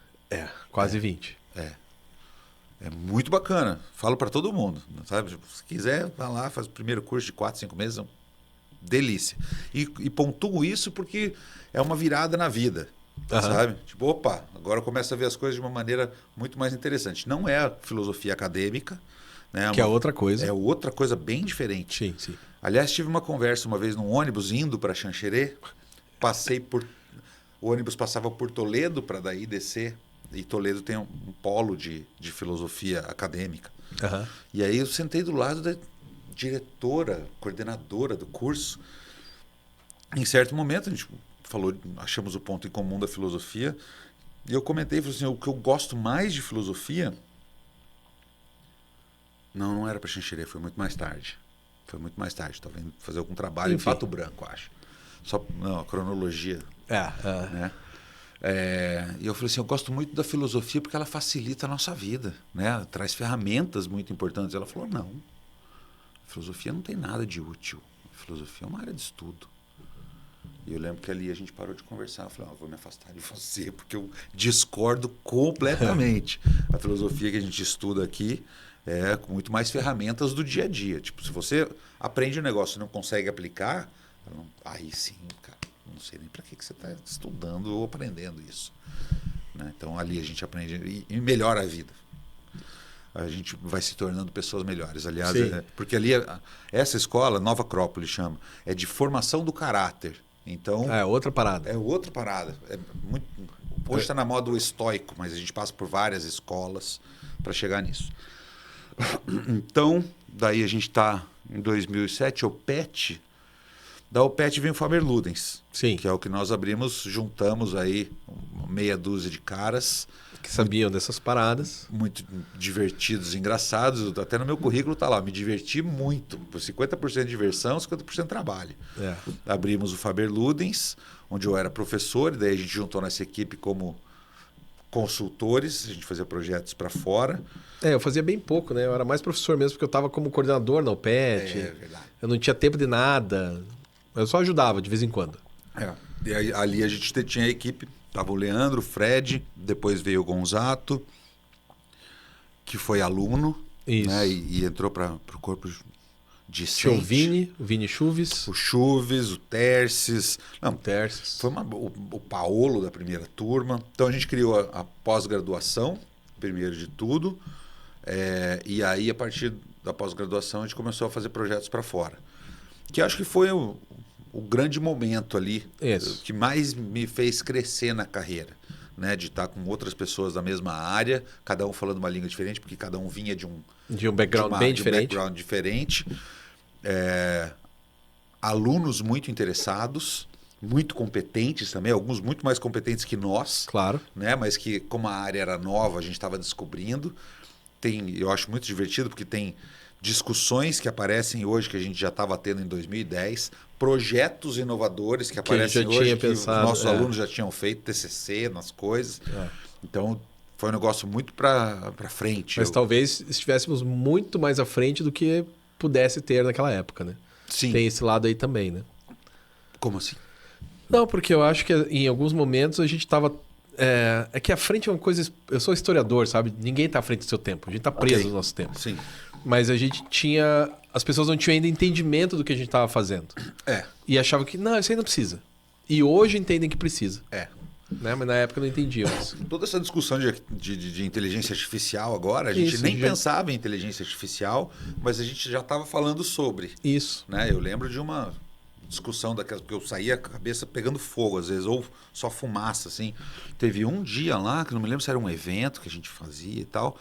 Speaker 1: Quase 20.
Speaker 2: É muito bacana. Falo para todo mundo. Sabe? Se quiser, vai lá, faz o primeiro curso de 4, 5 meses. Delícia. E pontuo isso porque é uma virada na vida. Sabe? Tipo, opa, agora eu começo a ver as coisas de uma maneira muito mais interessante. Não é a filosofia acadêmica. Né?
Speaker 1: Que é outra coisa.
Speaker 2: É outra coisa bem diferente.
Speaker 1: Sim.
Speaker 2: Aliás, tive uma conversa uma vez num ônibus indo para Xanxerê. O ônibus passava por Toledo para daí descer. E Toledo tem um polo de filosofia acadêmica. E aí eu sentei do lado da diretora, coordenadora do curso. Em certo momento a gente falou, achamos o ponto em comum da filosofia. E eu comentei, falei assim, o que eu gosto mais de filosofia... Não era para Xanxerê, foi muito mais tarde. Estava indo fazer algum trabalho em Pato Branco, acho. Não, a cronologia. Né? E eu falei assim, eu gosto muito da filosofia porque ela facilita a nossa vida, né? Ela traz ferramentas muito importantes. Ela falou, não, a filosofia não tem nada de útil. A filosofia é uma área de estudo. E eu lembro que ali a gente parou de conversar. Eu falei, vou me afastar de você porque eu discordo completamente. A filosofia que a gente estuda aqui é com muito mais ferramentas do dia a dia. Tipo, se você aprende um negócio e não consegue aplicar, aí sim, cara. Não sei nem para que você está estudando ou aprendendo isso. Né? Então, ali a gente aprende e melhora a vida. A gente vai se tornando pessoas melhores. Aliás, porque ali, essa escola, Nova Acrópole chama, é de formação do caráter. Então,
Speaker 1: outra parada.
Speaker 2: Hoje está na moda o estoico, mas a gente passa por várias escolas para chegar nisso. Então, daí a gente está em 2007, o PET... Da Opet vem o Faber Ludens,
Speaker 1: Sim.
Speaker 2: que é o que nós abrimos, juntamos aí meia dúzia de caras.
Speaker 1: Que sabiam dessas paradas.
Speaker 2: Muito divertidos, engraçados. Até no meu currículo tá lá, me diverti muito. Por 50% de diversão, 50% de trabalho.
Speaker 1: É.
Speaker 2: Abrimos o Faber Ludens, onde eu era professor, e daí a gente juntou nessa equipe como consultores, a gente fazia projetos para fora.
Speaker 1: Eu fazia bem pouco, né? Eu era mais professor mesmo, porque eu estava como coordenador na UPET.
Speaker 2: É verdade.
Speaker 1: Eu não tinha tempo de nada. Eu só ajudava de vez em quando.
Speaker 2: E aí, ali a gente tinha a equipe, tava o Leandro, o Fred, depois veio o Gonzato, que foi aluno,
Speaker 1: Isso.
Speaker 2: né? E entrou para o corpo discente.
Speaker 1: Tinha o Vini Chuves.
Speaker 2: O Chuves, o Terces. Não,
Speaker 1: Terces.
Speaker 2: foi o Paolo da primeira turma. Então a gente criou a pós-graduação, primeiro de tudo. E aí, a partir da pós-graduação, a gente começou a fazer projetos para fora. Que acho que foi o grande momento ali,
Speaker 1: Isso.
Speaker 2: que mais me fez crescer na carreira. Né? De estar com outras pessoas da mesma área, cada um falando uma língua diferente, porque cada um vinha de um
Speaker 1: background bem diferente.
Speaker 2: De um background diferente. Alunos muito interessados, muito competentes também, alguns muito mais competentes que nós.
Speaker 1: Claro.
Speaker 2: Né? Mas que, como a área era nova, a gente estava descobrindo. Eu acho muito divertido, porque tem discussões que aparecem hoje, que a gente já estava tendo em 2010, projetos inovadores que aparecem hoje, que os nossos alunos já tinham feito, TCC, nas coisas. Então, foi um negócio muito para frente.
Speaker 1: Mas talvez estivéssemos muito mais à frente do que pudesse ter naquela época, né?
Speaker 2: Sim.
Speaker 1: Tem esse lado aí também, né?
Speaker 2: Como assim?
Speaker 1: Não, porque eu acho que em alguns momentos a gente estava... É que a frente é uma coisa... Eu sou historiador, sabe? Ninguém está à frente do seu tempo. A gente está preso no nosso tempo.
Speaker 2: Sim.
Speaker 1: Mas a gente tinha... As pessoas não tinham ainda entendimento do que a gente estava fazendo. E achavam que, não, isso aí não precisa. E hoje entendem que precisa. Né? Mas na época não entendiam isso.
Speaker 2: Toda essa discussão de inteligência artificial agora, a gente nem pensava em inteligência artificial, mas a gente já estava falando sobre.
Speaker 1: Isso.
Speaker 2: Né? Eu lembro de uma discussão daquelas, porque eu saía com a cabeça pegando fogo, às vezes, ou só fumaça, assim. Teve um dia lá, que não me lembro se era um evento que a gente fazia e tal,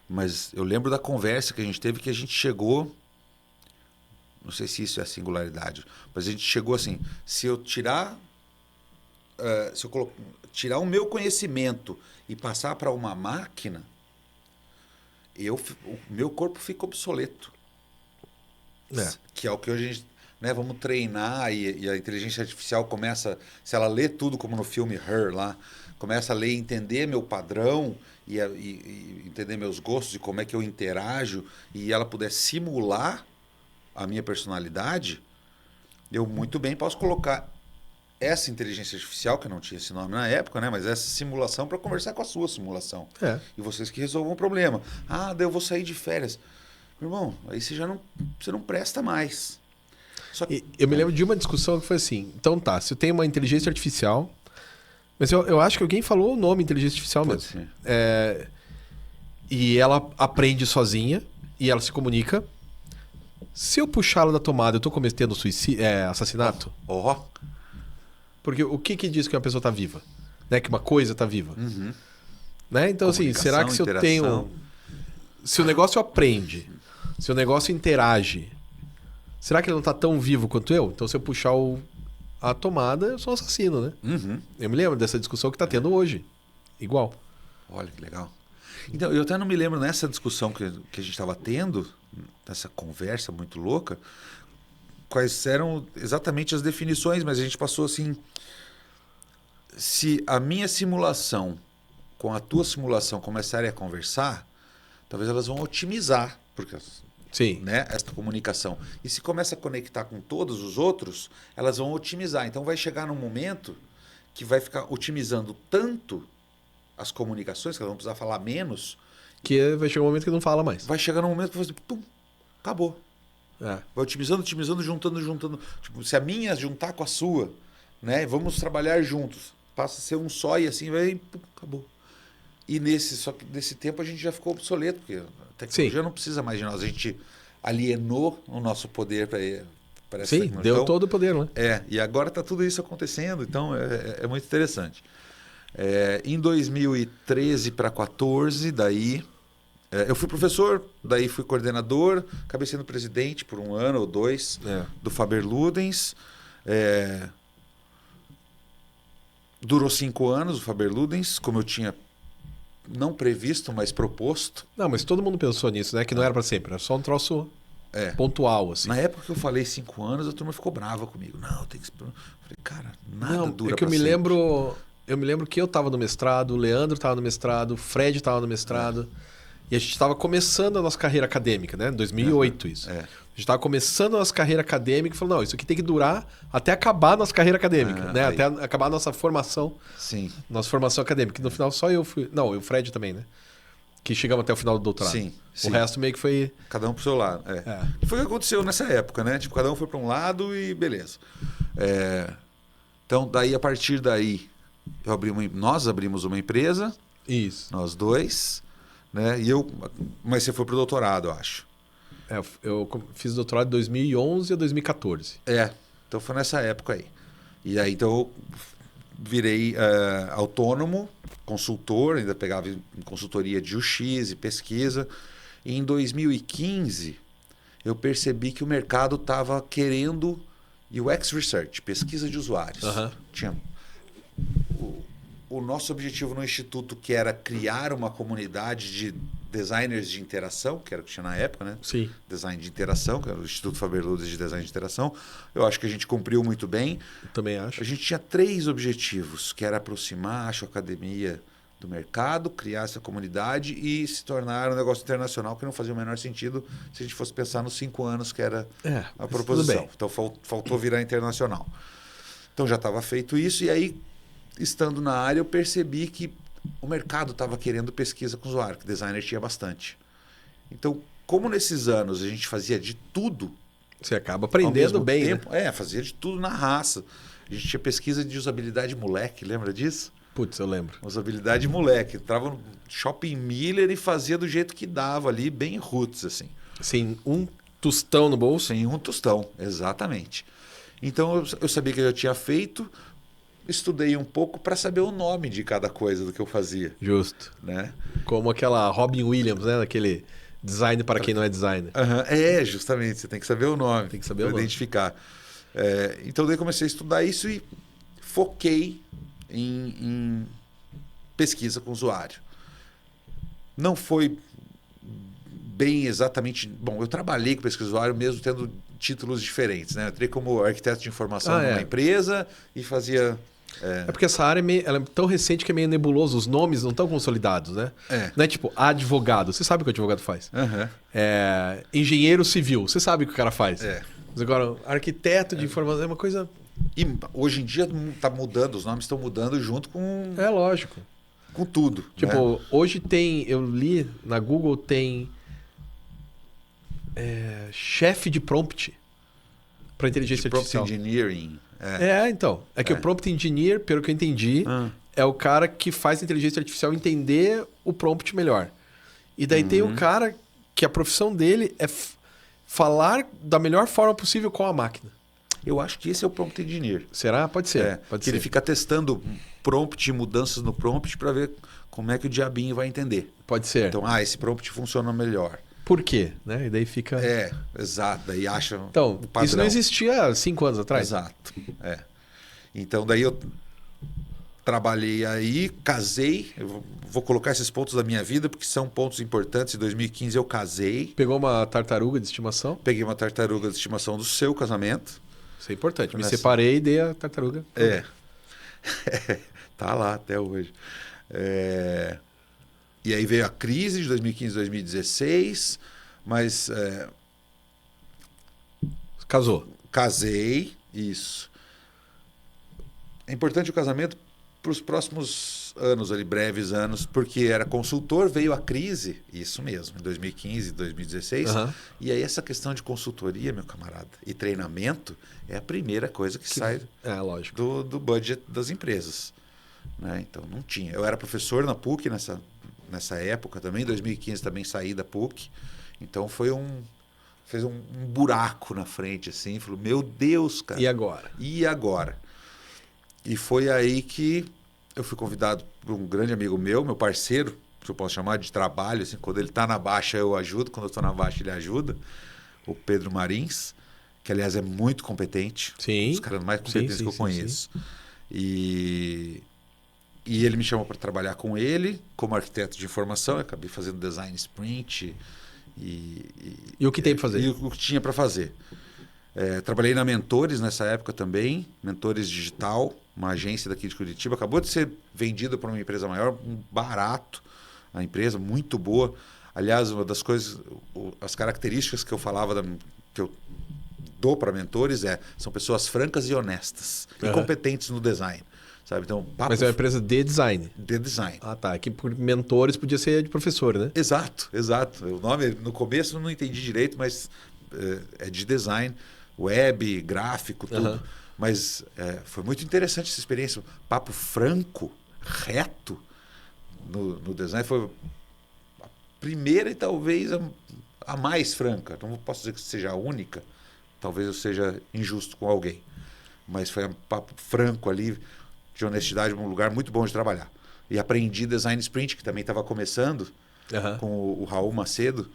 Speaker 2: mas eu lembro da conversa que a gente teve, que a gente chegou... Não sei se isso é a singularidade, mas a gente chegou assim, se eu tirar o meu conhecimento e passar para uma máquina, o meu corpo fica obsoleto. Que é o que a gente... Né, vamos treinar e a inteligência artificial começa, se ela lê tudo como no filme Her lá, começa a ler e entender meu padrão e entender meus gostos e como é que eu interajo, e ela puder simular a minha personalidade, eu muito bem posso colocar essa inteligência artificial, que não tinha esse nome na época, né, mas essa simulação para conversar com a sua simulação. E vocês que resolvam o problema. Daí eu vou sair de férias. Meu irmão, aí você não presta mais.
Speaker 1: Eu me lembro de uma discussão que foi assim, então tá, se eu tenho uma inteligência artificial, mas eu acho que alguém falou o nome inteligência artificial mesmo. E ela aprende sozinha e ela se comunica. Se eu puxá-la da tomada, eu estou cometendo assassinato? Porque o que diz que uma pessoa está viva? Né? Que uma coisa está viva? Né? Então, assim, será que se eu tenho... Se o negócio aprende, se o negócio interage, será que ele não está tão vivo quanto eu? Então, se eu puxar a tomada, eu sou um assassino, né? Eu me lembro dessa discussão que está tendo hoje. Igual.
Speaker 2: Olha que legal. Então, eu até não me lembro nessa discussão que a gente estava tendo, nessa conversa muito louca, quais eram exatamente as definições, mas a gente passou assim, se a minha simulação com a tua simulação começarem a conversar, talvez elas vão otimizar, porque né, essa comunicação. E se começa a conectar com todos os outros, elas vão otimizar. Então vai chegar num momento que vai ficar otimizando tanto as comunicações, que elas vão precisar falar menos.
Speaker 1: Que vai chegar um momento que não fala mais.
Speaker 2: Vai chegar num momento que vai fazer, pum, acabou. Vai otimizando, juntando. Tipo, se a minha juntar com a sua, né, vamos trabalhar juntos. Passa a ser um só e assim vai, pum, acabou. E nesse tempo a gente já ficou obsoleto, porque a tecnologia não precisa mais de nós. A gente alienou o nosso poder para essa tecnologia.
Speaker 1: Deu todo o poder, né?
Speaker 2: E agora está tudo isso acontecendo, então é muito interessante. Em 2013 para 2014, daí eu fui professor, daí fui coordenador, acabei sendo presidente por 1 ano ou 2 do Faber Ludens. Durou 5 anos o Faber Ludens, como eu tinha não previsto, mas proposto.
Speaker 1: Não, mas todo mundo pensou nisso, né? Que não era para sempre, era só um troço pontual, assim.
Speaker 2: Na época que eu falei 5 anos, a turma ficou brava comigo. Não, tem que... Eu falei, cara, nada dura
Speaker 1: é que eu me
Speaker 2: sempre.
Speaker 1: lembro que eu estava no mestrado, o Leandro estava no mestrado, o Fred estava no mestrado. E a gente estava começando a nossa carreira acadêmica, né? Em 2008 isso. A gente estava começando a nossa carreira acadêmica e falou, não, isso aqui tem que durar até acabar a nossa carreira acadêmica, né? Até acabar a nossa formação.
Speaker 2: Sim.
Speaker 1: Nossa formação acadêmica. E no final só eu fui... Não, e o Fred também, né? Que chegamos até o final do doutorado.
Speaker 2: Sim.
Speaker 1: O resto meio que foi...
Speaker 2: Cada um pro seu lado. Foi o que aconteceu nessa época, né? Tipo, cada um foi para um lado e beleza. Então, daí, a partir daí, nós abrimos uma empresa.
Speaker 1: Isso.
Speaker 2: Nós dois, né? Mas você foi pro doutorado, eu acho.
Speaker 1: Eu fiz doutorado de 2011 a 2014.
Speaker 2: Então foi nessa época aí. E aí, então, eu virei autônomo, consultor, ainda pegava em consultoria de UX e pesquisa. E em 2015, eu percebi que o mercado estava querendo UX Research, pesquisa de usuários. Tinha o nosso objetivo no Instituto, que era criar uma comunidade de designers de interação, que era o que tinha na época, né?
Speaker 1: Sim.
Speaker 2: Design de interação, que era o Instituto Faber Ludens de Design de Interação. Eu acho que a gente cumpriu muito bem.
Speaker 1: Eu também acho.
Speaker 2: A gente tinha 3 objetivos, que era aproximar a academia do mercado, criar essa comunidade e se tornar um negócio internacional, que não fazia o menor sentido se a gente fosse pensar nos 5 anos que era a proposição. Então faltou virar internacional. Então já estava feito isso e aí, estando na área, eu percebi que o mercado estava querendo pesquisa com usuário, que designer tinha bastante. Então, como nesses anos a gente fazia de tudo...
Speaker 1: Você acaba aprendendo bem,
Speaker 2: tempo,
Speaker 1: né?
Speaker 2: Fazia de tudo na raça. A gente tinha pesquisa de usabilidade moleque, lembra disso?
Speaker 1: Putz, eu lembro.
Speaker 2: Usabilidade moleque. Entrava no Shopping Miller e fazia do jeito que dava ali, bem roots, assim.
Speaker 1: Sem um tostão no bolso?
Speaker 2: Sem um tostão, exatamente. Então, eu sabia que eu já tinha feito... Estudei um pouco para saber o nome de cada coisa do que eu fazia.
Speaker 1: Justo.
Speaker 2: Né?
Speaker 1: Como aquela Robin Williams, né? Aquele design para quem não é designer.
Speaker 2: Justamente. Você tem que saber o nome.
Speaker 1: Tem que saber o nome.
Speaker 2: Identificar. Então, daí comecei a estudar isso e foquei em pesquisa com usuário. Não foi bem exatamente... Bom, eu trabalhei com pesquisa com usuário mesmo tendo títulos diferentes. Né? Eu entrei como arquiteto de informação numa empresa e fazia...
Speaker 1: É porque essa área ela é tão recente que é meio nebuloso. Os nomes não estão consolidados, né? Não é tipo advogado. Você sabe o que o advogado faz. Engenheiro civil. Você sabe o que o cara faz. Mas agora, arquiteto de informação é uma coisa...
Speaker 2: E hoje em dia está mudando. Os nomes estão mudando junto com...
Speaker 1: lógico.
Speaker 2: Com tudo.
Speaker 1: Tipo,
Speaker 2: né?
Speaker 1: Hoje tem... Eu li na Google tem... chefe de prompt para inteligência artificial.
Speaker 2: Prompt engineering.
Speaker 1: Então. É que o prompt engineer, pelo que eu entendi, é o cara que faz a inteligência artificial entender o prompt melhor. E daí tem o cara que a profissão dele é falar da melhor forma possível com a máquina.
Speaker 2: Eu acho que esse é o prompt engineer.
Speaker 1: Será? Pode ser. Pode ser.
Speaker 2: Ele fica testando prompt, mudanças no prompt para ver como é que o diabinho vai entender.
Speaker 1: Pode ser.
Speaker 2: Então, esse prompt funciona melhor.
Speaker 1: Por quê? Né? E daí fica...
Speaker 2: Exato. Daí acha
Speaker 1: então,
Speaker 2: o padrão.
Speaker 1: Isso não existia há 5 anos atrás.
Speaker 2: Exato. Então, daí eu trabalhei aí, casei. Eu vou colocar esses pontos da minha vida, porque são pontos importantes. Em 2015 eu casei.
Speaker 1: Pegou uma tartaruga de estimação?
Speaker 2: Peguei uma tartaruga de estimação do seu casamento.
Speaker 1: Isso é importante. Me separei e dei a tartaruga.
Speaker 2: Tá lá até hoje. E aí veio a crise de 2015, 2016, mas...
Speaker 1: Casou.
Speaker 2: Casei, isso. É importante o casamento para os próximos anos, ali, breves anos, porque era consultor, veio a crise, isso mesmo, em 2015, 2016. E aí essa questão de consultoria, meu camarada, e treinamento é a primeira coisa que sai
Speaker 1: lógico.
Speaker 2: do budget das empresas. Né? Então não tinha. Eu era professor na PUC nessa época também, em 2015 também saí da PUC, então fez um buraco na frente, assim, falou, meu Deus, cara.
Speaker 1: E agora?
Speaker 2: E foi aí que eu fui convidado por um grande amigo meu parceiro, se eu posso chamar de trabalho, assim, quando ele está na baixa eu ajudo, quando eu estou na baixa ele ajuda, o Pedro Marins, que aliás é muito competente.
Speaker 1: Sim.
Speaker 2: Os caras mais competentes que eu conheço. E ele me chamou para trabalhar com ele como arquiteto de informação. Eu acabei fazendo design sprint
Speaker 1: E o que tem para fazer?
Speaker 2: E o que tinha para fazer. Trabalhei na Mentores nessa época também, Mentores Digital, uma agência daqui de Curitiba. Acabou de ser vendida para uma empresa maior, barato, a empresa muito boa. Aliás, uma das coisas, as características que eu falava, que eu dou para mentores são pessoas francas e honestas e competentes no design. Sabe? Então,
Speaker 1: Mas é uma empresa de design.
Speaker 2: De design.
Speaker 1: Ah, tá. Aqui por mentores podia ser de professor, né?
Speaker 2: Exato, exato. O nome, no começo eu não entendi direito, mas é de design, web, gráfico, tudo. Mas foi muito interessante essa experiência. Papo franco, reto no design. Foi a primeira e talvez a mais franca. Não posso dizer que seja a única. Talvez eu seja injusto com alguém. Mas foi um papo franco ali, de honestidade, um lugar muito bom de trabalhar. E aprendi design sprint, que também estava começando, com o Raul Macedo.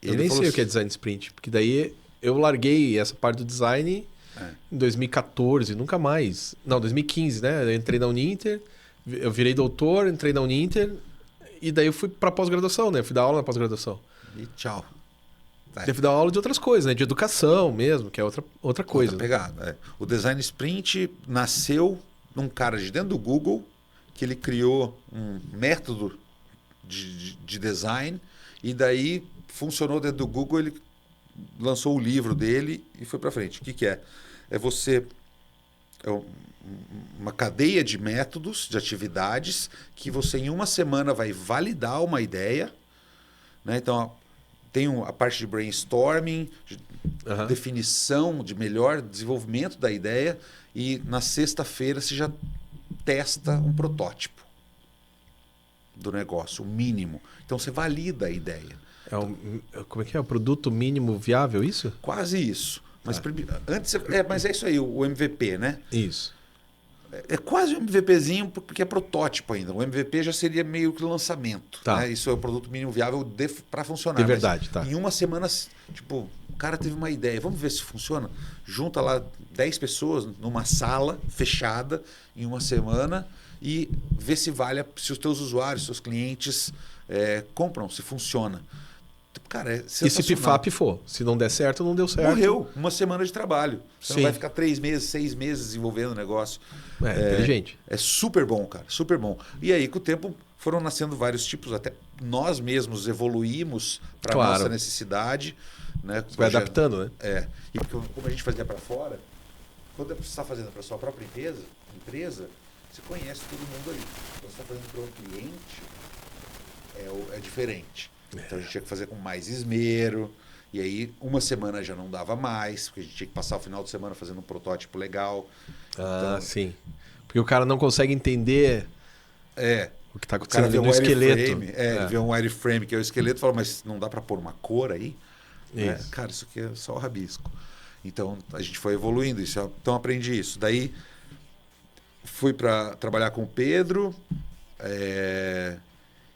Speaker 1: Eu nem sei o que é design sprint, porque daí eu larguei essa parte do design em 2014, nunca mais. Não, 2015, né? Eu entrei na Uninter, eu virei doutor, entrei na Uninter, e daí eu fui para pós-graduação, né? Fui dar aula na pós-graduação.
Speaker 2: E tchau.
Speaker 1: Eu fui dar aula de outras coisas, né? De educação mesmo, que é outra coisa.
Speaker 2: Outra pegada. O design sprint nasceu num cara de dentro do Google, que ele criou um método de design, e daí funcionou dentro do Google, ele lançou o livro dele e foi para frente. O que é? É uma cadeia de métodos, de atividades, que você em uma semana vai validar uma ideia, né? Então, tem a parte de brainstorming, de definição, de melhor desenvolvimento da ideia, e na sexta-feira você já testa um protótipo do negócio, o mínimo. Então você valida a ideia.
Speaker 1: Como é que é? O produto mínimo viável, isso?
Speaker 2: Quase isso. Mas, mas é isso aí, o MVP, né?
Speaker 1: Isso.
Speaker 2: É quase um MVPzinho, porque é protótipo ainda. O MVP já seria meio que lançamento.
Speaker 1: Tá.
Speaker 2: Né? Isso é o produto mínimo viável para funcionar.
Speaker 1: De verdade, tá.
Speaker 2: Em uma semana, tipo, o cara teve uma ideia. Vamos ver se funciona? Junta lá 10 pessoas numa sala fechada em uma semana e vê se se os teus usuários, seus clientes compram, se funciona. Cara, é sensacional.
Speaker 1: E se pifar, pifou. Se não der certo, não deu certo.
Speaker 2: Morreu. Uma semana de trabalho. Você não vai ficar 3 meses, 6 meses desenvolvendo o negócio.
Speaker 1: Inteligente.
Speaker 2: É super bom, cara. Super bom. E aí, com o tempo, foram nascendo vários tipos. Até nós mesmos evoluímos para a nossa necessidade. Né?
Speaker 1: Vai adaptando, né?
Speaker 2: E como a gente fazia para fora, quando você está fazendo para a sua própria empresa, você conhece todo mundo ali. Quando você está fazendo para um cliente, é diferente. Então a gente tinha que fazer com mais esmero. E aí uma semana já não dava mais, porque a gente tinha que passar o final de semana fazendo um protótipo legal.
Speaker 1: Então, sim. Porque o cara não consegue entender o que está acontecendo no esqueleto.
Speaker 2: Ele vê um wireframe, que é o esqueleto, e fala, mas não dá para pôr uma cor aí? Cara, isso aqui é só o rabisco. Então a gente foi evoluindo isso. Então aprendi isso. Daí fui para trabalhar com o Pedro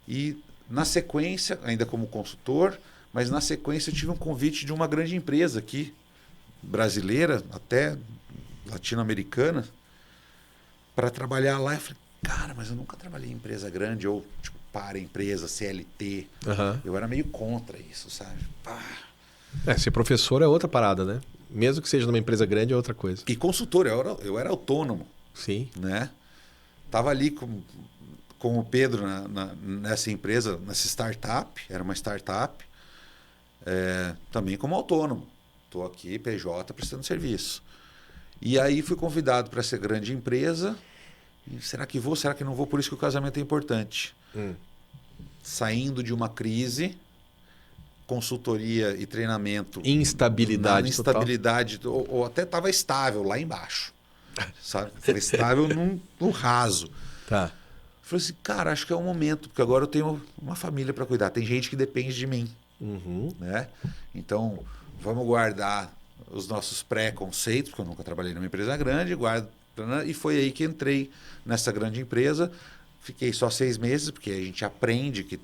Speaker 2: e na sequência, ainda como consultor, mas na sequência eu tive um convite de uma grande empresa aqui, brasileira, até latino-americana, para trabalhar lá. Eu falei, cara, mas eu nunca trabalhei em empresa grande, ou tipo, para empresa, CLT. Eu era meio contra isso, sabe?
Speaker 1: Ser professor é outra parada, né? Mesmo que seja numa empresa grande, é outra coisa.
Speaker 2: E consultor, eu era autônomo.
Speaker 1: Sim.
Speaker 2: Né? Tava ali com o Pedro nessa empresa, nessa startup, era uma startup, também como autônomo. Estou aqui, PJ, prestando serviço. E aí fui convidado para essa grande empresa. E será que vou? Será que não vou? Por isso que o casamento é importante. Saindo de uma crise, consultoria e treinamento.
Speaker 1: Instabilidade
Speaker 2: total. Ou até estava estável lá embaixo. Sabe? Estava estável no raso.
Speaker 1: Tá.
Speaker 2: Falei assim, cara, acho que é o momento, porque agora eu tenho uma família para cuidar. Tem gente que depende de mim. Né? Então, vamos guardar os nossos pré-conceitos, porque eu nunca trabalhei numa empresa grande, e foi aí que entrei nessa grande empresa. Fiquei só 6 meses, porque a gente aprende que,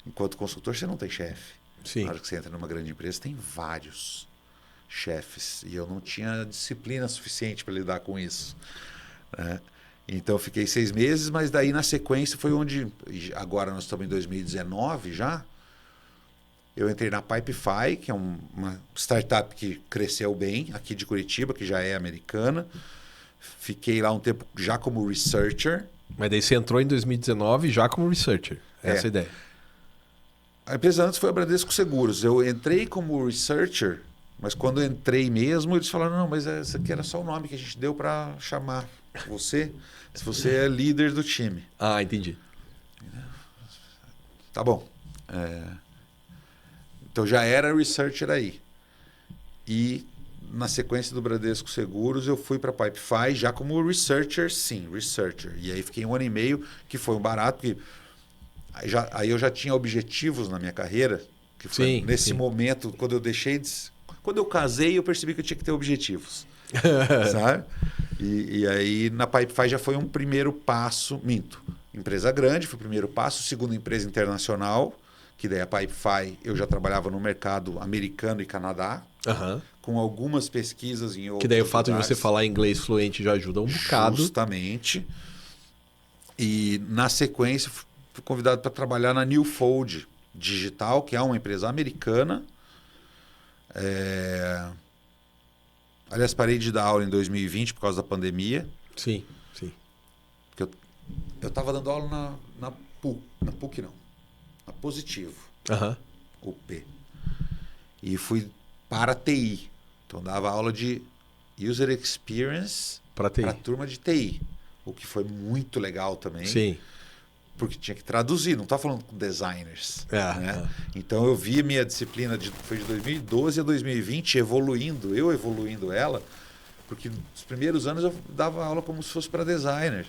Speaker 2: enquanto consultor, você não tem chefe.
Speaker 1: Sim.
Speaker 2: Na hora que você entra numa grande empresa, tem vários chefes. E eu não tinha disciplina suficiente para lidar com isso, né? Então eu fiquei 6 meses, mas daí na sequência foi onde, agora nós estamos em 2019 já, eu entrei na Pipefy, que é uma startup que cresceu bem aqui de Curitiba, que já é americana. Fiquei lá um tempo já como researcher.
Speaker 1: Mas daí você entrou em 2019 já como researcher. Essa é a ideia.
Speaker 2: A empresa antes foi a Bradesco Seguros. Eu entrei como researcher, mas quando eu entrei mesmo, eles falaram, não, mas esse aqui era só o nome que a gente deu para chamar você, se você é líder do time.
Speaker 1: Ah, entendi.
Speaker 2: Tá bom. Então já era researcher aí. E na sequência do Bradesco Seguros, eu fui para a Pipefy já como researcher, sim, researcher. E aí fiquei 1 ano e meio, que foi um barato, porque aí eu já tinha objetivos na minha carreira, que foi nesse momento, quando eu deixei de... Quando eu casei, eu percebi que eu tinha que ter objetivos. Sabe? E aí na Pipefy já foi um primeiro passo, minto. Empresa grande, foi o primeiro passo. Segunda empresa internacional, que daí a Pipefy eu já trabalhava no mercado americano e Canadá, com algumas pesquisas em outros
Speaker 1: Que daí o fato
Speaker 2: lugares.
Speaker 1: de você falar inglês fluente já ajuda um bocado.
Speaker 2: Justamente. E na sequência fui convidado para trabalhar na Newfold Digital, que é uma empresa americana. Aliás, parei de dar aula em 2020 por causa da pandemia.
Speaker 1: Sim, sim.
Speaker 2: Porque eu estava dando aula na PUC não, na Positivo, UP. E fui para a TI. Então dava aula de User Experience para a turma de TI. O que foi muito legal também.
Speaker 1: Sim.
Speaker 2: Porque tinha que traduzir, não estava falando com designers. Né? Então eu vi minha disciplina, foi de 2012 a 2020, eu evoluindo ela, porque nos primeiros anos eu dava aula como se fosse para designers.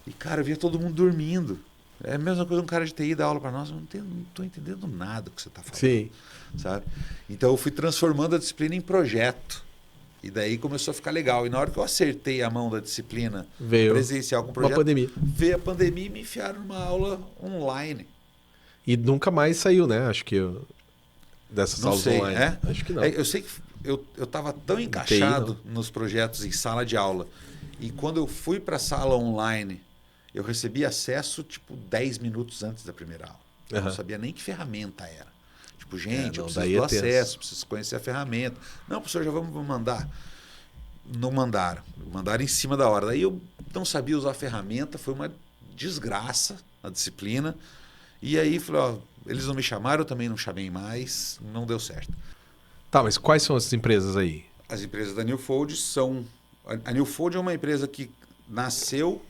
Speaker 2: E, cara, eu via todo mundo dormindo. É a mesma coisa um cara de TI dar aula para nós, eu não estou entendendo nada do que você está falando.
Speaker 1: Sim.
Speaker 2: Sabe? Então eu fui transformando a disciplina em projeto. E daí começou a ficar legal. E na hora que eu acertei a mão da disciplina presencial com o projeto, veio a pandemia e me enfiaram numa aula online.
Speaker 1: E nunca mais saiu, né? Acho que dessas aulas online. Acho que não.
Speaker 2: Eu sei que eu estava tão encaixado nos projetos em sala de aula. E quando eu fui para a sala online, eu recebi acesso tipo 10 minutos antes da primeira aula. Eu não sabia nem que ferramenta era. Tipo, gente, eu preciso do acesso, preciso conhecer a ferramenta. Não, professor, já vamos mandar. Não mandaram. Mandaram em cima da hora. Daí eu não sabia usar a ferramenta, foi uma desgraça a disciplina. E aí, falei, ó, eles não me chamaram, eu também não chamei mais, não deu certo.
Speaker 1: Tá, mas quais são essas empresas aí?
Speaker 2: As empresas da Newfold são... A Newfold é uma empresa que nasceu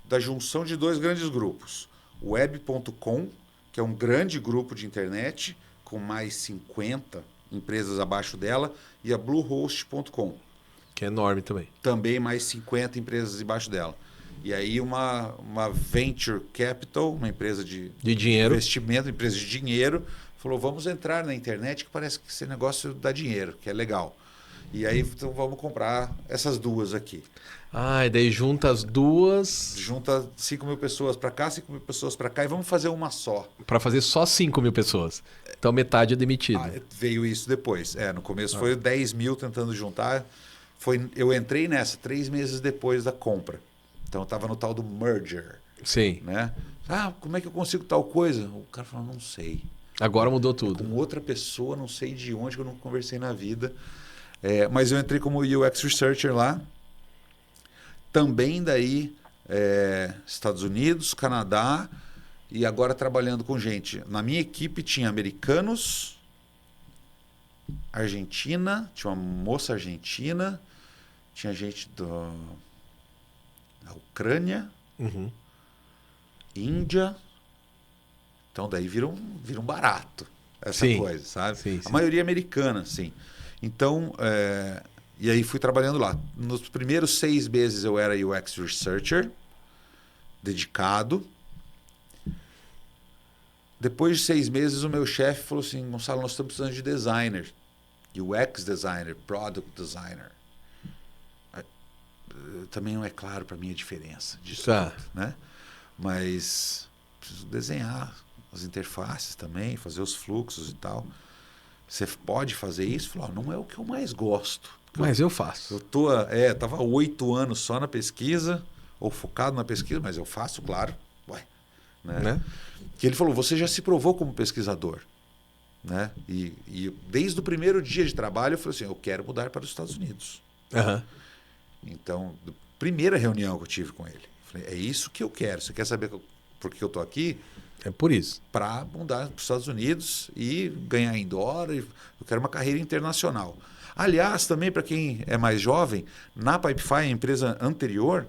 Speaker 2: da junção de 2 grandes grupos. O Web.com, que é um grande grupo de internet, com mais 50 empresas abaixo dela, e a Bluehost.com.
Speaker 1: Que é enorme também.
Speaker 2: Também mais 50 empresas embaixo dela. E aí uma Venture Capital, uma empresa de
Speaker 1: dinheiro,
Speaker 2: investimento, empresa de dinheiro, falou, vamos entrar na internet que parece que esse negócio dá dinheiro, que é legal. E aí então, vamos comprar essas duas aqui.
Speaker 1: Ah, e daí junta as duas...
Speaker 2: Junta 5 mil pessoas para cá, 5 mil pessoas para cá e vamos fazer uma só.
Speaker 1: Para fazer só 5 mil pessoas. Então metade é demitida.
Speaker 2: Veio isso depois. No começo foi 10 mil tentando juntar. Eu entrei nessa 3 meses depois da compra. Então eu estava no tal do merger.
Speaker 1: Sim.
Speaker 2: Né? Como é que eu consigo tal coisa? O cara falou, não sei.
Speaker 1: Agora mudou tudo.
Speaker 2: Com outra pessoa, não sei de onde, que eu não conversei na vida. Mas eu entrei como UX Researcher lá. Também daí Estados Unidos, Canadá e agora trabalhando com gente. Na minha equipe tinha americanos, Argentina, tinha uma moça argentina, tinha gente da Ucrânia, Índia. Então daí vira um barato essa coisa, sabe?
Speaker 1: Sim.
Speaker 2: A maioria americana, sim. Então, e aí fui trabalhando lá. Nos primeiros 6 meses eu era UX Researcher, dedicado. Depois de 6 meses o meu chefe falou assim, Gonçalo, nós estamos precisando de designer. UX designer, product designer. Também não é claro para mim a diferença disso tudo, né? Mas preciso desenhar as interfaces também, fazer os fluxos e tal. você pode fazer isso? Falou, não é o que eu mais gosto.
Speaker 1: Mas eu faço.
Speaker 2: Tava 8 anos só na pesquisa, ou focado na pesquisa, mas eu faço, claro. Ué, né? Que ele falou, você já se provou como pesquisador. Né? E desde o primeiro dia de trabalho eu falei assim, eu quero mudar para os Estados Unidos.
Speaker 1: Uhum.
Speaker 2: Então, primeira reunião que eu tive com ele, falei, é isso que eu quero. Você quer saber por que eu estou aqui?
Speaker 1: É por isso.
Speaker 2: Para mudar para os Estados Unidos e ganhar em dólar. Eu quero uma carreira internacional. Aliás, também para quem é mais jovem, na Pipefy, a empresa anterior,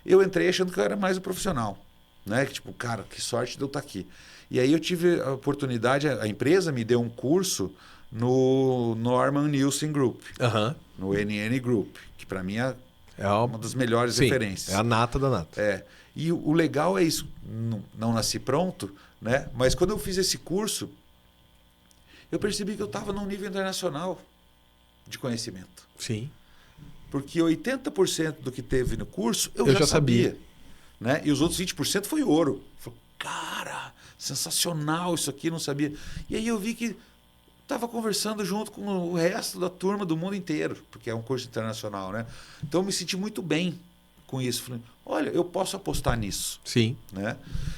Speaker 2: eu entrei achando que eu era mais um profissional. Né? Que, tipo, cara, que sorte de eu estar aqui. E aí eu tive a oportunidade, a empresa me deu um curso no Norman Nielsen Group, no NN Group, que para mim é uma das melhores referências.
Speaker 1: É a nata da nata.
Speaker 2: E o legal é isso, não nasci pronto, né? Mas quando eu fiz esse curso, eu percebi que eu estava num nível internacional de conhecimento.
Speaker 1: Sim.
Speaker 2: Porque 80% do que teve no curso eu já sabia. Né? E os outros 20% foi ouro. Falei, cara, sensacional isso aqui, não sabia. E aí eu vi que estava conversando junto com o resto da turma do mundo inteiro, porque é um curso internacional, né? Então eu me senti muito bem com isso. Falei, olha, eu posso apostar nisso.
Speaker 1: Sim.
Speaker 2: Né?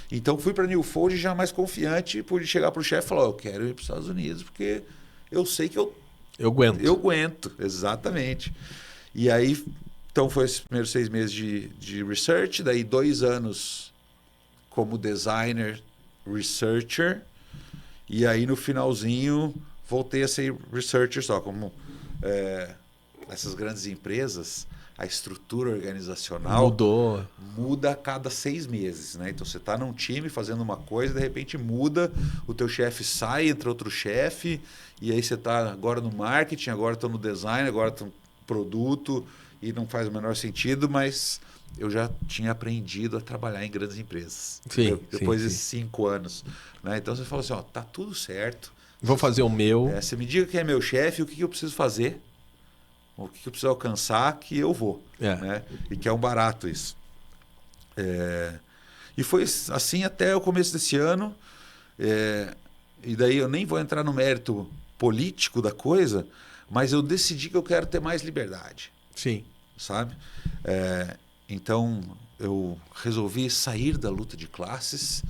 Speaker 2: Então fui para a Newfold já mais confiante, pude chegar para o chefe e falar, eu quero ir para os Estados Unidos, porque eu sei que eu
Speaker 1: aguento.
Speaker 2: Eu aguento, exatamente. E aí, então foi esses primeiros 6 meses de research, daí 2 anos como designer, researcher, e aí no finalzinho voltei a ser researcher só, como essas grandes empresas, a estrutura organizacional muda a cada 6 meses, né? Então você está num time fazendo uma coisa, de repente muda, o teu chefe sai, entra outro chefe, e aí você está agora no marketing, agora estou no design, agora estou no produto, e não faz o menor sentido, mas eu já tinha aprendido a trabalhar em grandes empresas.
Speaker 1: Sim,
Speaker 2: depois desses 5 anos. Né? Então você fala assim, ó, tá tudo certo.
Speaker 1: Vou fazer o meu.
Speaker 2: Você me diga quem é meu chefe, o que eu preciso fazer, o que eu preciso alcançar, que eu vou. Né? E que é um barato isso. E foi assim até o começo desse ano. E daí eu nem vou entrar no mérito político da coisa, mas eu decidi que eu quero ter mais liberdade.
Speaker 1: Sim.
Speaker 2: Sabe? Então eu resolvi sair da luta de classes.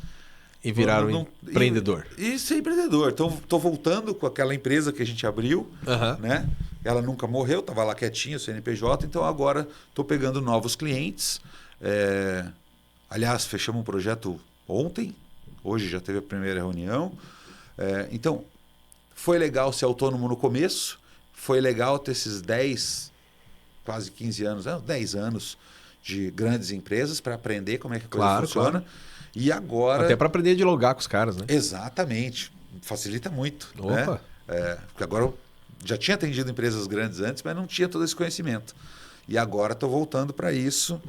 Speaker 1: E virar um empreendedor.
Speaker 2: E ser empreendedor. Então, estou voltando com aquela empresa que a gente abriu. Né? Ela nunca morreu, estava lá quietinha, o CNPJ. Então, agora estou pegando novos clientes. Aliás, fechamos um projeto ontem. Hoje já teve a primeira reunião. Então, foi legal ser autônomo no começo. Foi legal ter esses 10, quase 15 anos, 10 anos de grandes empresas para aprender como é que a coisa funciona. Claro. E agora...
Speaker 1: Até para aprender a dialogar com os caras, né?
Speaker 2: Exatamente. Facilita muito.
Speaker 1: Opa!
Speaker 2: Né? Porque agora eu já tinha atendido empresas grandes antes, mas não tinha todo esse conhecimento. E agora estou voltando para isso.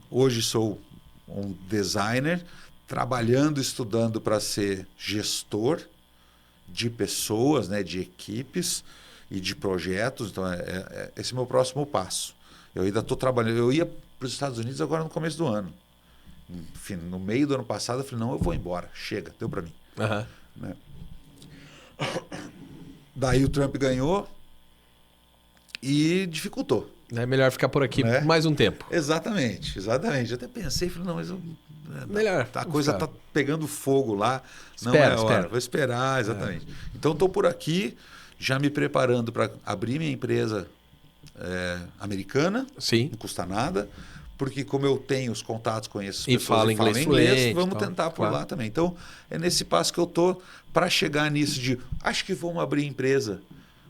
Speaker 2: Hoje sou um designer, trabalhando, estudando para ser gestor de pessoas, né, de equipes e de projetos. Então, esse é o meu próximo passo. Eu ainda estou trabalhando. Eu ia para os Estados Unidos agora no começo do ano. Enfim, no meio do ano passado eu falei, não, eu vou embora, chega, deu para mim. Né? Daí o Trump ganhou e dificultou.
Speaker 1: É melhor ficar por aqui mais um tempo.
Speaker 2: Exatamente. Eu até pensei, falei, não, mas
Speaker 1: melhor,
Speaker 2: a coisa está pegando fogo lá,
Speaker 1: espera,
Speaker 2: não é hora. Vou esperar, exatamente. Então estou por aqui, já me preparando para abrir minha empresa americana.
Speaker 1: Sim.
Speaker 2: Não custa nada. Porque como eu tenho os contatos com essas pessoas
Speaker 1: fala inglês fluente,
Speaker 2: vamos tentar por lá também. Então, é nesse passo que eu estou para chegar nisso de, acho que vamos abrir empresa,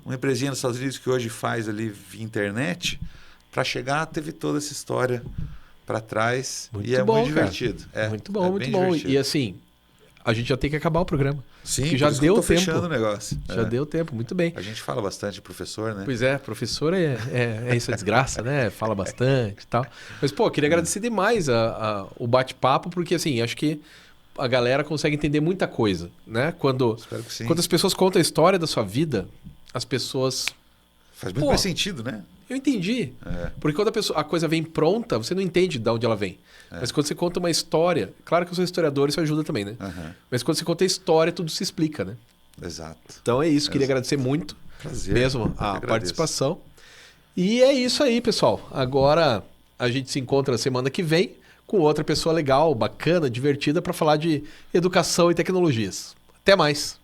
Speaker 2: uma empresinha nos Estados Unidos que hoje faz ali via internet, para chegar, teve toda essa história para trás
Speaker 1: muito
Speaker 2: e
Speaker 1: bom,
Speaker 2: muito divertido.
Speaker 1: Muito bom, muito bom.
Speaker 2: Divertido.
Speaker 1: E assim, a gente já tem que acabar o programa.
Speaker 2: Sim,
Speaker 1: que já deu tempo.
Speaker 2: Fechando o negócio.
Speaker 1: Já deu tempo, muito bem.
Speaker 2: A gente fala bastante de professor, né?
Speaker 1: Pois é, professor é isso, é desgraça, né? Fala bastante e tal. Mas, pô, queria agradecer demais o bate-papo, porque assim, acho que a galera consegue entender muita coisa, né?
Speaker 2: Espero que sim.
Speaker 1: Quando as pessoas contam a história da sua vida, as pessoas...
Speaker 2: Faz muito mais sentido, né?
Speaker 1: Eu entendi. Porque quando a coisa vem pronta, você não entende de onde ela vem. Mas quando você conta uma história... Claro que eu sou historiador, isso ajuda também, né? Mas quando você conta a história, tudo se explica, né?
Speaker 2: Exato.
Speaker 1: Então é isso, queria agradecer muito
Speaker 2: Prazer.
Speaker 1: mesmo a participação. E é isso aí, pessoal. Agora a gente se encontra semana que vem com outra pessoa legal, bacana, divertida para falar de educação e tecnologias. Até mais!